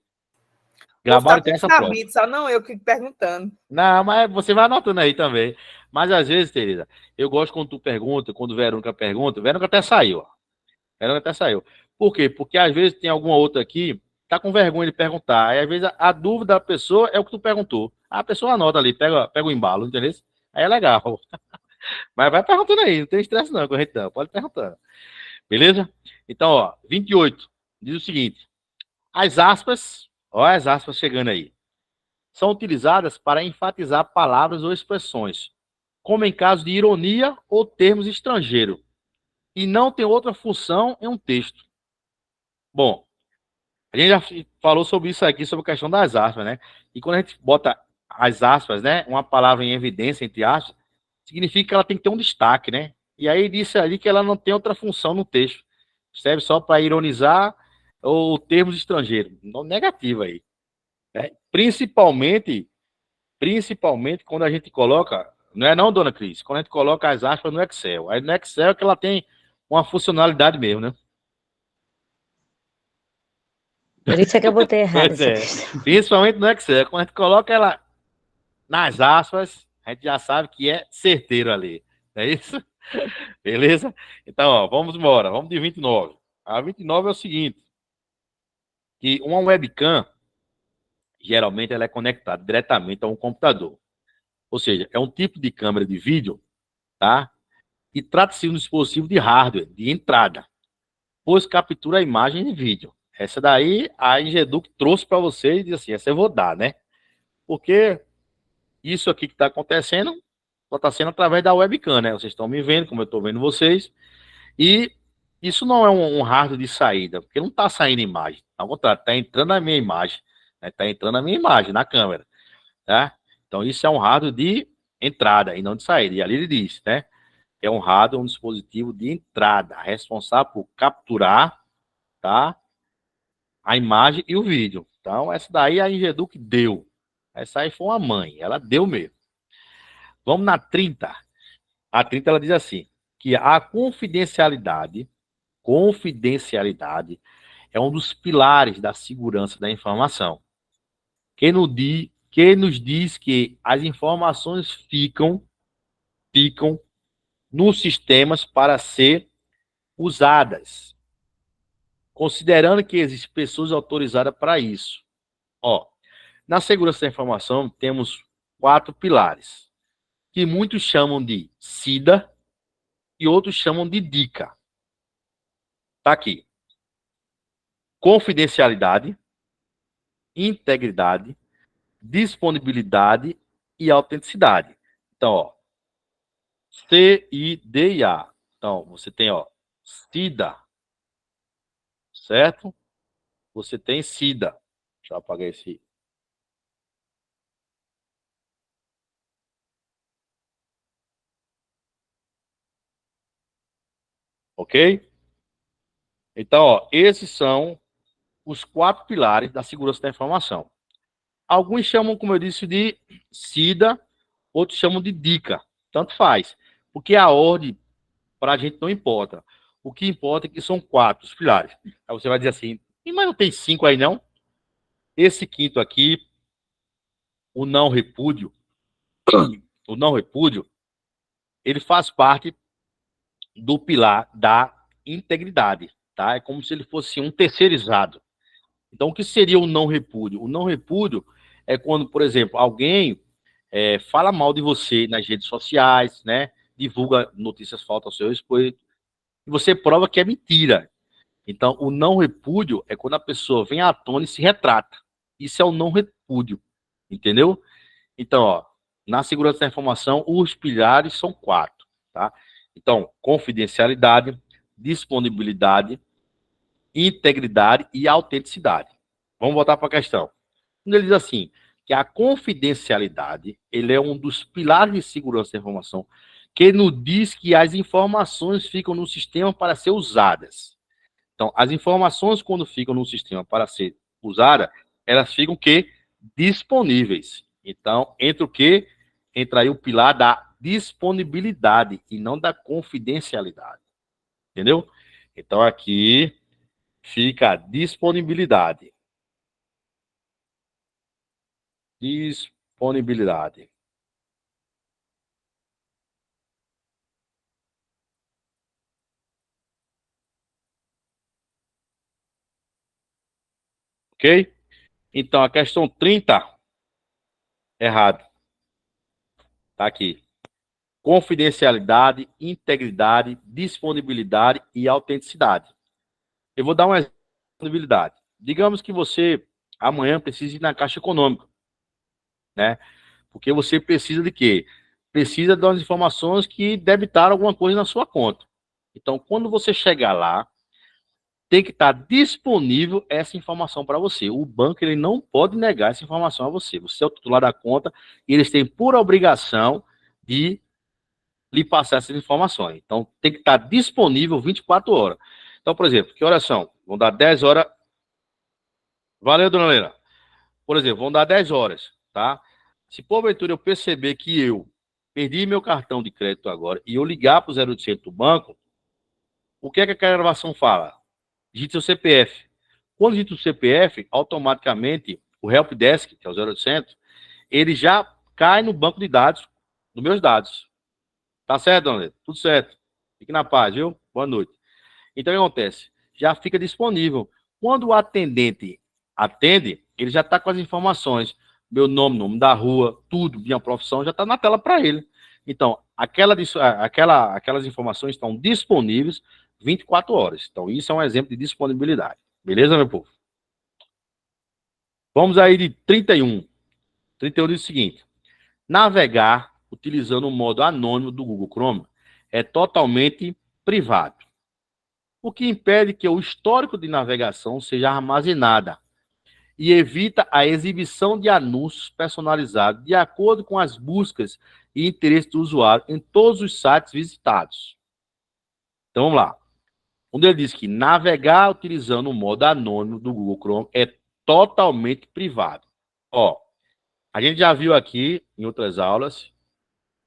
gravar e ter essa prova. Só não eu que perguntando. Não, mas você vai anotando aí também. Mas às vezes, Tereza, eu gosto quando tu pergunta, quando o Verônica pergunta, Verônica até saiu, ó. Verônica até saiu. Por quê? Porque às vezes tem alguma outra aqui, tá com vergonha de perguntar. Aí às vezes a dúvida da pessoa é o que tu perguntou. A pessoa anota ali, pega o embalo, entendeu? Aí é legal. Mas vai perguntando aí, não tem estresse não, corretão. Pode perguntar. Beleza? Então, ó, 28. Diz o seguinte. As aspas, ó as aspas chegando aí, são utilizadas para enfatizar palavras ou expressões, como em caso de ironia ou termos estrangeiros, e não tem outra função em um texto. Bom, a gente já falou sobre isso aqui, sobre a questão das aspas, né? E quando a gente bota as aspas, né, uma palavra em evidência, entre aspas, significa que ela tem que ter um destaque, né? E aí disse ali que ela não tem outra função no texto. Serve só para ironizar ou termos estrangeiros. Não, negativo aí. Né? Principalmente quando a gente coloca, não é não, dona Cris? Quando a gente coloca as aspas no Excel. Aí no Excel é que ela tem uma funcionalidade mesmo, né? Por isso é que eu botei errado. Pois é. Principalmente no Excel. Quando a gente coloca ela nas aspas, a gente já sabe que é certeiro ali. É isso? Beleza? Então, ó, vamos embora. Vamos de 29. A 29 é o seguinte. Que uma webcam, geralmente, ela é conectada diretamente a um computador. Ou seja, é um tipo de câmera de vídeo, tá? E trata-se de um dispositivo de hardware, de entrada, pois captura a imagem de vídeo. Essa daí, a Ingeduc trouxe para vocês e disse assim, essa eu vou dar, né? Porque isso aqui que está acontecendo, só está sendo através da webcam, né? Vocês estão me vendo, como eu estou vendo vocês. E isso não é um hardware de saída, porque não está saindo imagem. Ao contrário, está entrando na minha imagem. Está entrando na minha imagem, na câmera. Tá? Então, isso é um hardware de entrada e não de saída. E ali ele diz, né? É um hardware, um dispositivo de entrada, responsável por capturar, tá? A imagem e o vídeo. Então, essa daí a Ingeduc deu. Essa aí foi uma mãe, ela deu mesmo. Vamos na 30. A 30 ela diz assim, que a confidencialidade é um dos pilares da segurança da informação. Que nos diz que as informações ficam ficam nos sistemas para ser usadas, considerando que existem pessoas autorizadas para isso. Ó, na segurança da informação, temos 4 pilares, que muitos chamam de SIDA e outros chamam de DICA. Tá aqui. Confidencialidade, integridade, disponibilidade e autenticidade. Então, ó, C-I-D-I-A. Então, você tem, ó, SIDA, certo? Você tem SIDA. Deixa eu apagar esse. Ok? Então, ó, esses são os 4 pilares da segurança da informação. Alguns chamam, como eu disse, de SIDA, outros chamam de DICA. Tanto faz. Porque a ordem, para a gente, não importa. O que importa é que são 4 os pilares. Aí você vai dizer assim, mas não tem 5 aí, não? Esse quinto aqui, o não repúdio, ele faz parte do pilar da integridade, tá? É como se ele fosse um terceirizado. Então, o que seria o não repúdio? O não repúdio é quando, por exemplo, alguém fala mal de você nas redes sociais, né? Divulga notícias falsas ao seu respeito, e você prova que é mentira. Então, o não repúdio é quando a pessoa vem à tona e se retrata. Isso é o não repúdio, entendeu? Então, ó, na segurança da informação, os pilares são 4, tá? Então, confidencialidade, disponibilidade, integridade e autenticidade. Vamos voltar para a questão. Quando ele diz assim, que a confidencialidade, ele é um dos pilares de segurança da informação, que nos diz que as informações ficam no sistema para ser usadas. Então, as informações, quando ficam no sistema para ser usadas, elas ficam o quê? Disponíveis. Então, entra o quê? Entra aí o pilar da disponibilidade e não da confidencialidade. Entendeu? Então, aqui fica a disponibilidade. Disponibilidade. Ok? Então, a questão 30, errado. Tá aqui. Confidencialidade, integridade, disponibilidade e autenticidade. Eu vou dar um exemplo de disponibilidade. Digamos que você amanhã precisa ir na Caixa Econômica, né? Porque você precisa de quê? Precisa das informações que debitaram alguma coisa na sua conta. Então, quando você chegar lá, tem que estar disponível essa informação para você. O banco, ele não pode negar essa informação a você. Você é o titular da conta e eles têm por obrigação de lhe passar essas informações. Então, tem que estar disponível 24 horas. Então, por exemplo, que horas são? Vão dar 10 horas. Valeu, dona Leila. Por exemplo, vão dar 10 horas, tá? Se porventura eu perceber que eu perdi meu cartão de crédito agora e eu ligar para o 0800 do banco, o que é que a gravação fala? Digite seu CPF. Quando digita o CPF, automaticamente o helpdesk, que é o 0800, ele já cai no banco de dados, dos meus dados. Tá certo, dona Leila? Tudo certo. Fique na paz, viu? Boa noite. Então, o que acontece? Já fica disponível. Quando o atendente atende, ele já está com as informações. Meu nome, nome da rua, tudo, minha profissão, já está na tela para ele. Então, aquelas informações estão disponíveis 24 horas. Então, isso é um exemplo de disponibilidade. Beleza, meu povo? Vamos aí de 31. 31 diz o seguinte. Navegar utilizando o modo anônimo do Google Chrome é totalmente privado, o que impede que o histórico de navegação seja armazenado e evita a exibição de anúncios personalizados de acordo com as buscas e interesses do usuário em todos os sites visitados. Então, vamos lá. Quando ele diz que navegar utilizando o modo anônimo do Google Chrome é totalmente privado. Ó, a gente já viu aqui em outras aulas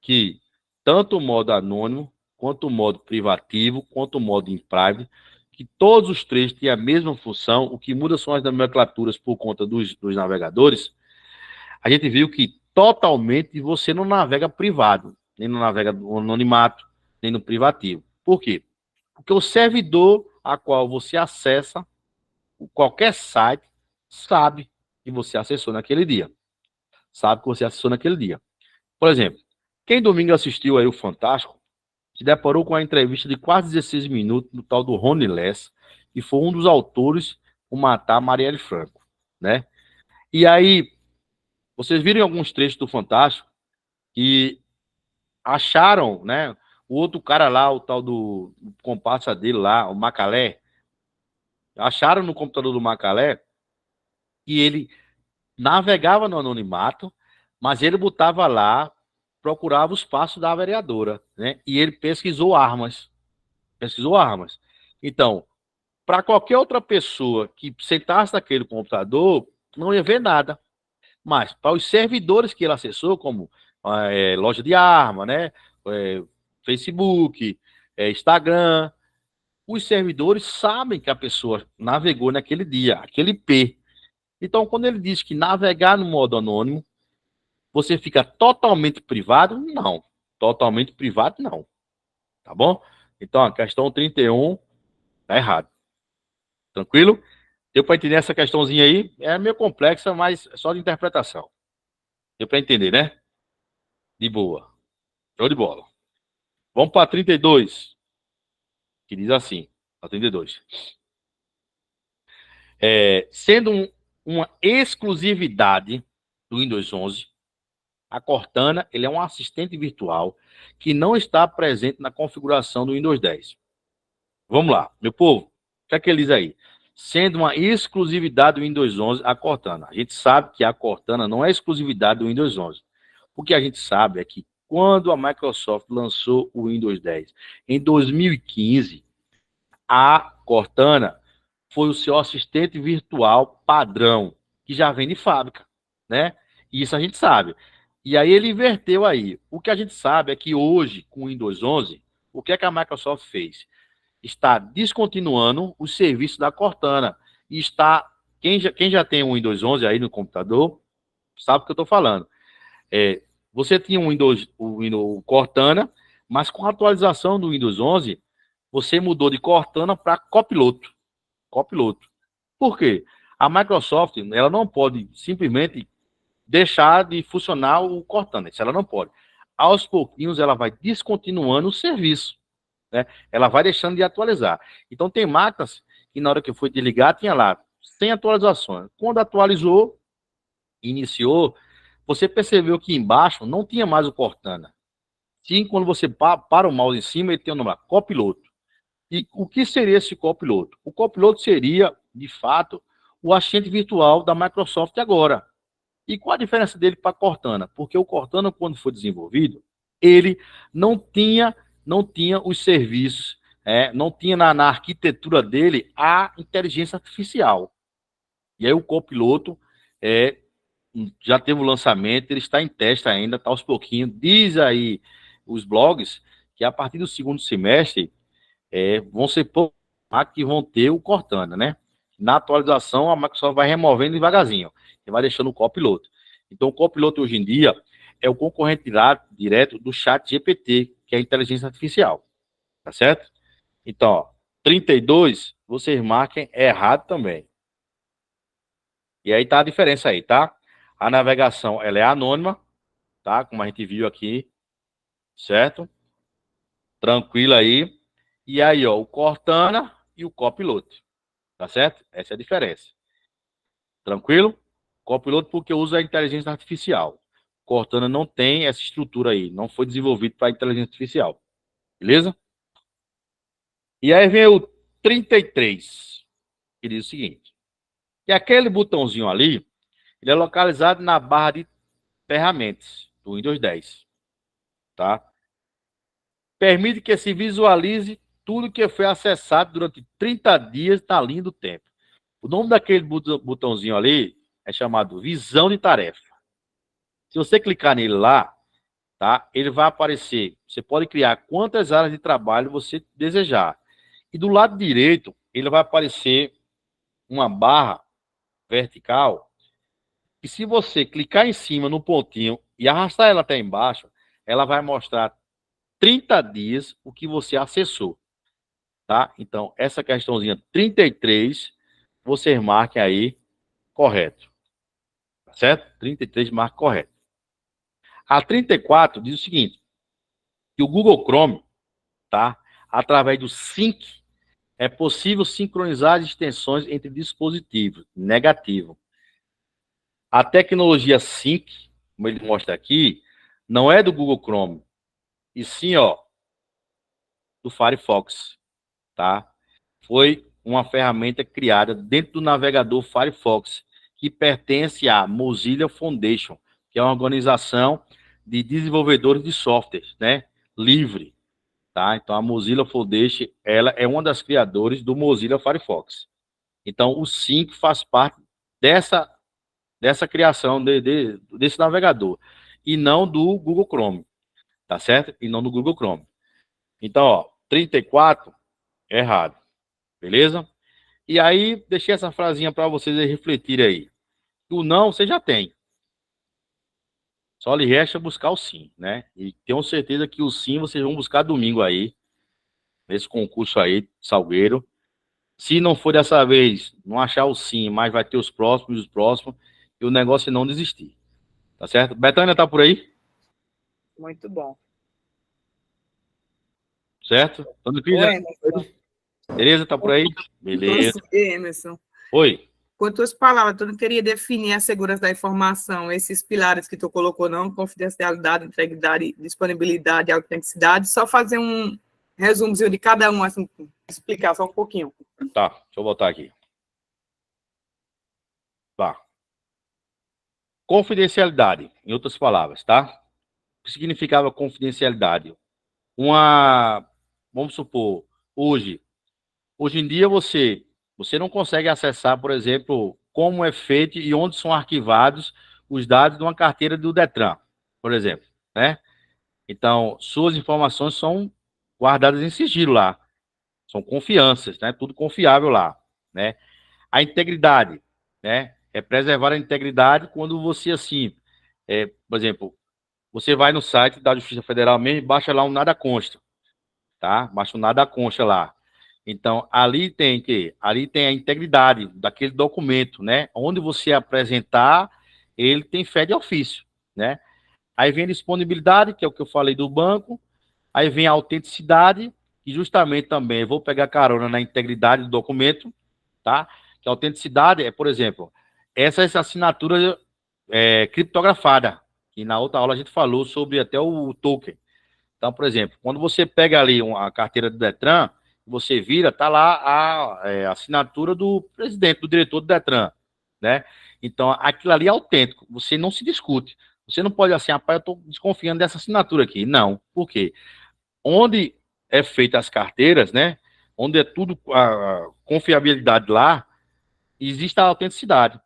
que tanto o modo anônimo, quanto o modo privativo, quanto o modo in private, que todos os três têm a mesma função, o que muda são as nomenclaturas por conta dos navegadores. A gente viu que totalmente você não navega privado, nem não navega no anonimato, nem no privativo. Por quê? Porque o servidor a qual você acessa, qualquer site, sabe que você acessou naquele dia. Sabe que você acessou naquele dia. Por exemplo, quem domingo assistiu aí o Fantástico, se deparou com a entrevista de quase 16 minutos do tal do Rony Less, que foi um dos autores por matar Marielle Franco, né? E aí, vocês viram alguns trechos do Fantástico que acharam, né? O outro cara lá, o tal do comparsa dele lá, o Macalé, acharam no computador do Macalé que ele navegava no anonimato, mas ele botava lá, procurava os passos da vereadora, né? E ele pesquisou armas. Pesquisou armas. Então, para qualquer outra pessoa que sentasse naquele computador, não ia ver nada. Mas para os servidores que ele acessou, como loja de arma, né? Facebook, Instagram, os servidores sabem que a pessoa navegou naquele dia, aquele IP. Então, quando ele diz que navegar no modo anônimo, você fica totalmente privado? Não. Totalmente privado, não. Tá bom? Então, a questão 31 tá errado. Tranquilo? Deu para entender essa questãozinha aí? É meio complexa, mas é só de interpretação. Deu para entender, né? De boa. Show de bola. Vamos para 32. Que diz assim. A 32. Sendo uma exclusividade do Windows 11, a Cortana ele é um assistente virtual que não está presente na configuração do Windows 10. Vamos lá, meu povo. O que é que ele diz aí? Sendo uma exclusividade do Windows 11, a Cortana. A gente sabe que a Cortana não é exclusividade do Windows 11. O que a gente sabe é que quando a Microsoft lançou o Windows 10 em 2015, a Cortana foi o seu assistente virtual padrão, que já vem de fábrica, né? Isso a gente sabe. E aí ele inverteu aí. O que a gente sabe é que hoje, com o Windows 11, o que é que a Microsoft fez? Está descontinuando o serviço da Cortana. E está... Quem já tem um Windows 11 aí no computador, sabe o que eu estou falando. Você tinha o Windows Cortana, mas com a atualização do Windows 11, você mudou de Cortana para Copiloto. Copiloto. Por quê? A Microsoft, ela não pode simplesmente deixar de funcionar o Cortana. Isso ela não pode. Aos pouquinhos, ela vai descontinuando o serviço, né? Ela vai deixando de atualizar. Então, tem máquinas que na hora que eu fui desligar, tinha lá, sem atualizações. Quando atualizou, iniciou, você percebeu que embaixo não tinha mais o Cortana. Sim, quando você para o mouse em cima, ele tem o nome lá, Copiloto. E o que seria esse copiloto? O copiloto seria, de fato, o assistente virtual da Microsoft agora. E qual a diferença dele para a Cortana? Porque o Cortana, quando foi desenvolvido, ele não tinha os serviços, não tinha na arquitetura dele a inteligência artificial. E aí o copiloto já teve o lançamento, ele está em teste ainda, está aos pouquinhos. Diz aí os blogs que a partir do segundo semestre vão ser poucos que vão ter o Cortana, né? Na atualização, a Microsoft vai removendo devagarzinho e vai deixando o copiloto. Então, o copiloto hoje em dia é o concorrente direto do chat GPT, que é a inteligência artificial. Tá certo? Então, ó, 32, vocês marquem errado também. E aí tá a diferença aí, tá? A navegação, ela é anônima, tá? Como a gente viu aqui, certo? Tranquilo aí. E aí, ó, o Cortana e o copiloto. Tá certo? Essa é a diferença. Tranquilo? Copiloto porque usa a inteligência artificial. Cortana não tem essa estrutura aí. Não foi desenvolvido para inteligência artificial. Beleza? E aí vem o 33, que diz o seguinte. Que aquele botãozinho ali, ele é localizado na barra de ferramentas do Windows 10. Tá? Permite que se visualize tudo que foi acessado durante 30 dias na linha do tempo. O nome daquele botãozinho ali é chamado visão de tarefa. Se você clicar nele lá, tá? Ele vai aparecer. Você pode criar quantas áreas de trabalho você desejar. E do lado direito, ele vai aparecer uma barra vertical. E se você clicar em cima no pontinho e arrastar ela até embaixo, ela vai mostrar 30 dias o que você acessou, tá? Então, essa questãozinha 33, vocês marquem aí correto, tá certo? 33 marca correto. A 34 diz o seguinte, que o Google Chrome, tá? Através do Sync, é possível sincronizar as extensões entre dispositivos. Negativo. A tecnologia Sync, como ele mostra aqui, não é do Google Chrome, e sim, ó, do Firefox, tá? Foi uma ferramenta criada dentro do navegador Firefox, que pertence à Mozilla Foundation, que é uma organização de desenvolvedores de softwares, né? Livre, tá? Então, a Mozilla Foundation, ela é uma das criadoras do Mozilla Firefox. Então, o Sync faz parte dessa criação desse navegador, e não do Google Chrome, tá certo? E não do Google Chrome. Então, ó, 34 é errado, beleza? E aí, deixei essa frasinha para vocês refletirem aí. O não, você já tem. Só lhe resta buscar o sim, né? E tenho certeza que o sim vocês vão buscar domingo aí, nesse concurso aí, Salgueiro. Se não for dessa vez, não achar o sim, mas vai ter os próximos, e o negócio é não desistir. Tá certo? Betânia tá por aí? Muito bom. Certo? Dona Cris, Oi, Emerson. Tereza tá por aí? Beleza. Emerson. Oi. Com tuas palavras, tu não queria definir a segurança da informação, esses pilares que tu colocou, não? Confidencialidade, integridade, disponibilidade, autenticidade. Só fazer um resumozinho de cada um, assim, explicar só um pouquinho. Tá, deixa eu botar aqui. Tá. Confidencialidade, em outras palavras, tá? O que significava confidencialidade? Vamos supor, hoje em dia você não consegue acessar, por exemplo, como é feito e onde são arquivados os dados de uma carteira do Detran, por exemplo, né? Então, suas informações são guardadas em sigilo lá, são confianças, né? Tudo confiável lá, né? A integridade, né? É preservar a integridade quando você, assim, por exemplo, você vai no site da Justiça Federal mesmo e baixa lá um nada consta, tá? Baixa um nada consta lá. Então, ali tem a integridade daquele documento, né? Onde você apresentar, ele tem fé de ofício, né? Aí vem a disponibilidade, que é o que eu falei do banco. Aí vem a autenticidade, que justamente também vou pegar carona na integridade do documento, tá? Que a autenticidade é, por exemplo, essa assinatura criptografada, que na outra aula a gente falou sobre até o token. Então, por exemplo, quando você pega ali a carteira do Detran, você vira, tá lá a assinatura do presidente, do diretor do Detran, né? Então, aquilo ali é autêntico, você não se discute. Você não pode assim, rapaz, eu tô desconfiando dessa assinatura aqui. Não, por quê? Onde é feita as carteiras, né? Onde é tudo a confiabilidade lá, existe a autenticidade.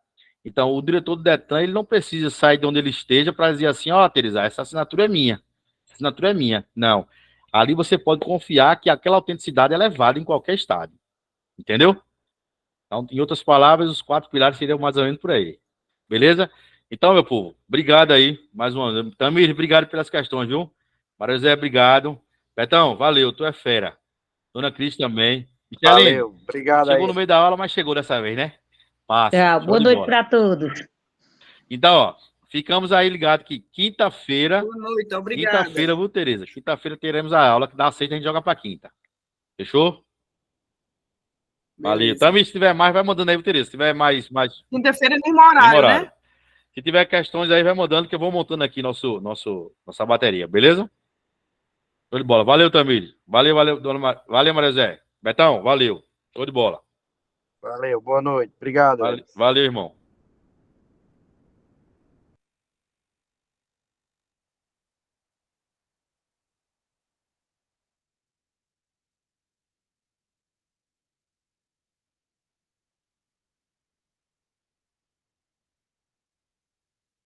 Então, o diretor do Detran, ele não precisa sair de onde ele esteja para dizer assim, ó, Teresa, essa assinatura é minha. Essa assinatura é minha. Não. Ali você pode confiar que aquela autenticidade é levada em qualquer estado. Entendeu? Então, em outras palavras, os 4 pilares seriam mais ou menos por aí. Beleza? Então, meu povo, obrigado aí, mais uma vez. Tamir, obrigado pelas questões, viu? Maria José, obrigado. Betão, valeu, tu é fera. Dona Cris também. Micheline, Valeu, obrigado chegou aí. no meio da aula, mas chegou dessa vez, né? Passa. Tchau, boa noite para todos. Então, ó, ficamos aí ligados que quinta-feira. Boa noite, obrigada. Quinta-feira, viu, Tereza? Quinta-feira teremos a aula, que dá 6 a gente joga para quinta. Fechou? Valeu. Também, se tiver mais, vai mandando aí, viu, Tereza? Se tiver mais. Quinta-feira é mesmo horário, né? Se tiver questões aí, vai mandando, que eu vou montando aqui nossa bateria, beleza? Show de bola. Valeu, Tamir. Valeu, valeu, Maria Zé. Betão, valeu. Show de bola. Valeu, boa noite. Obrigado. Valeu, irmão.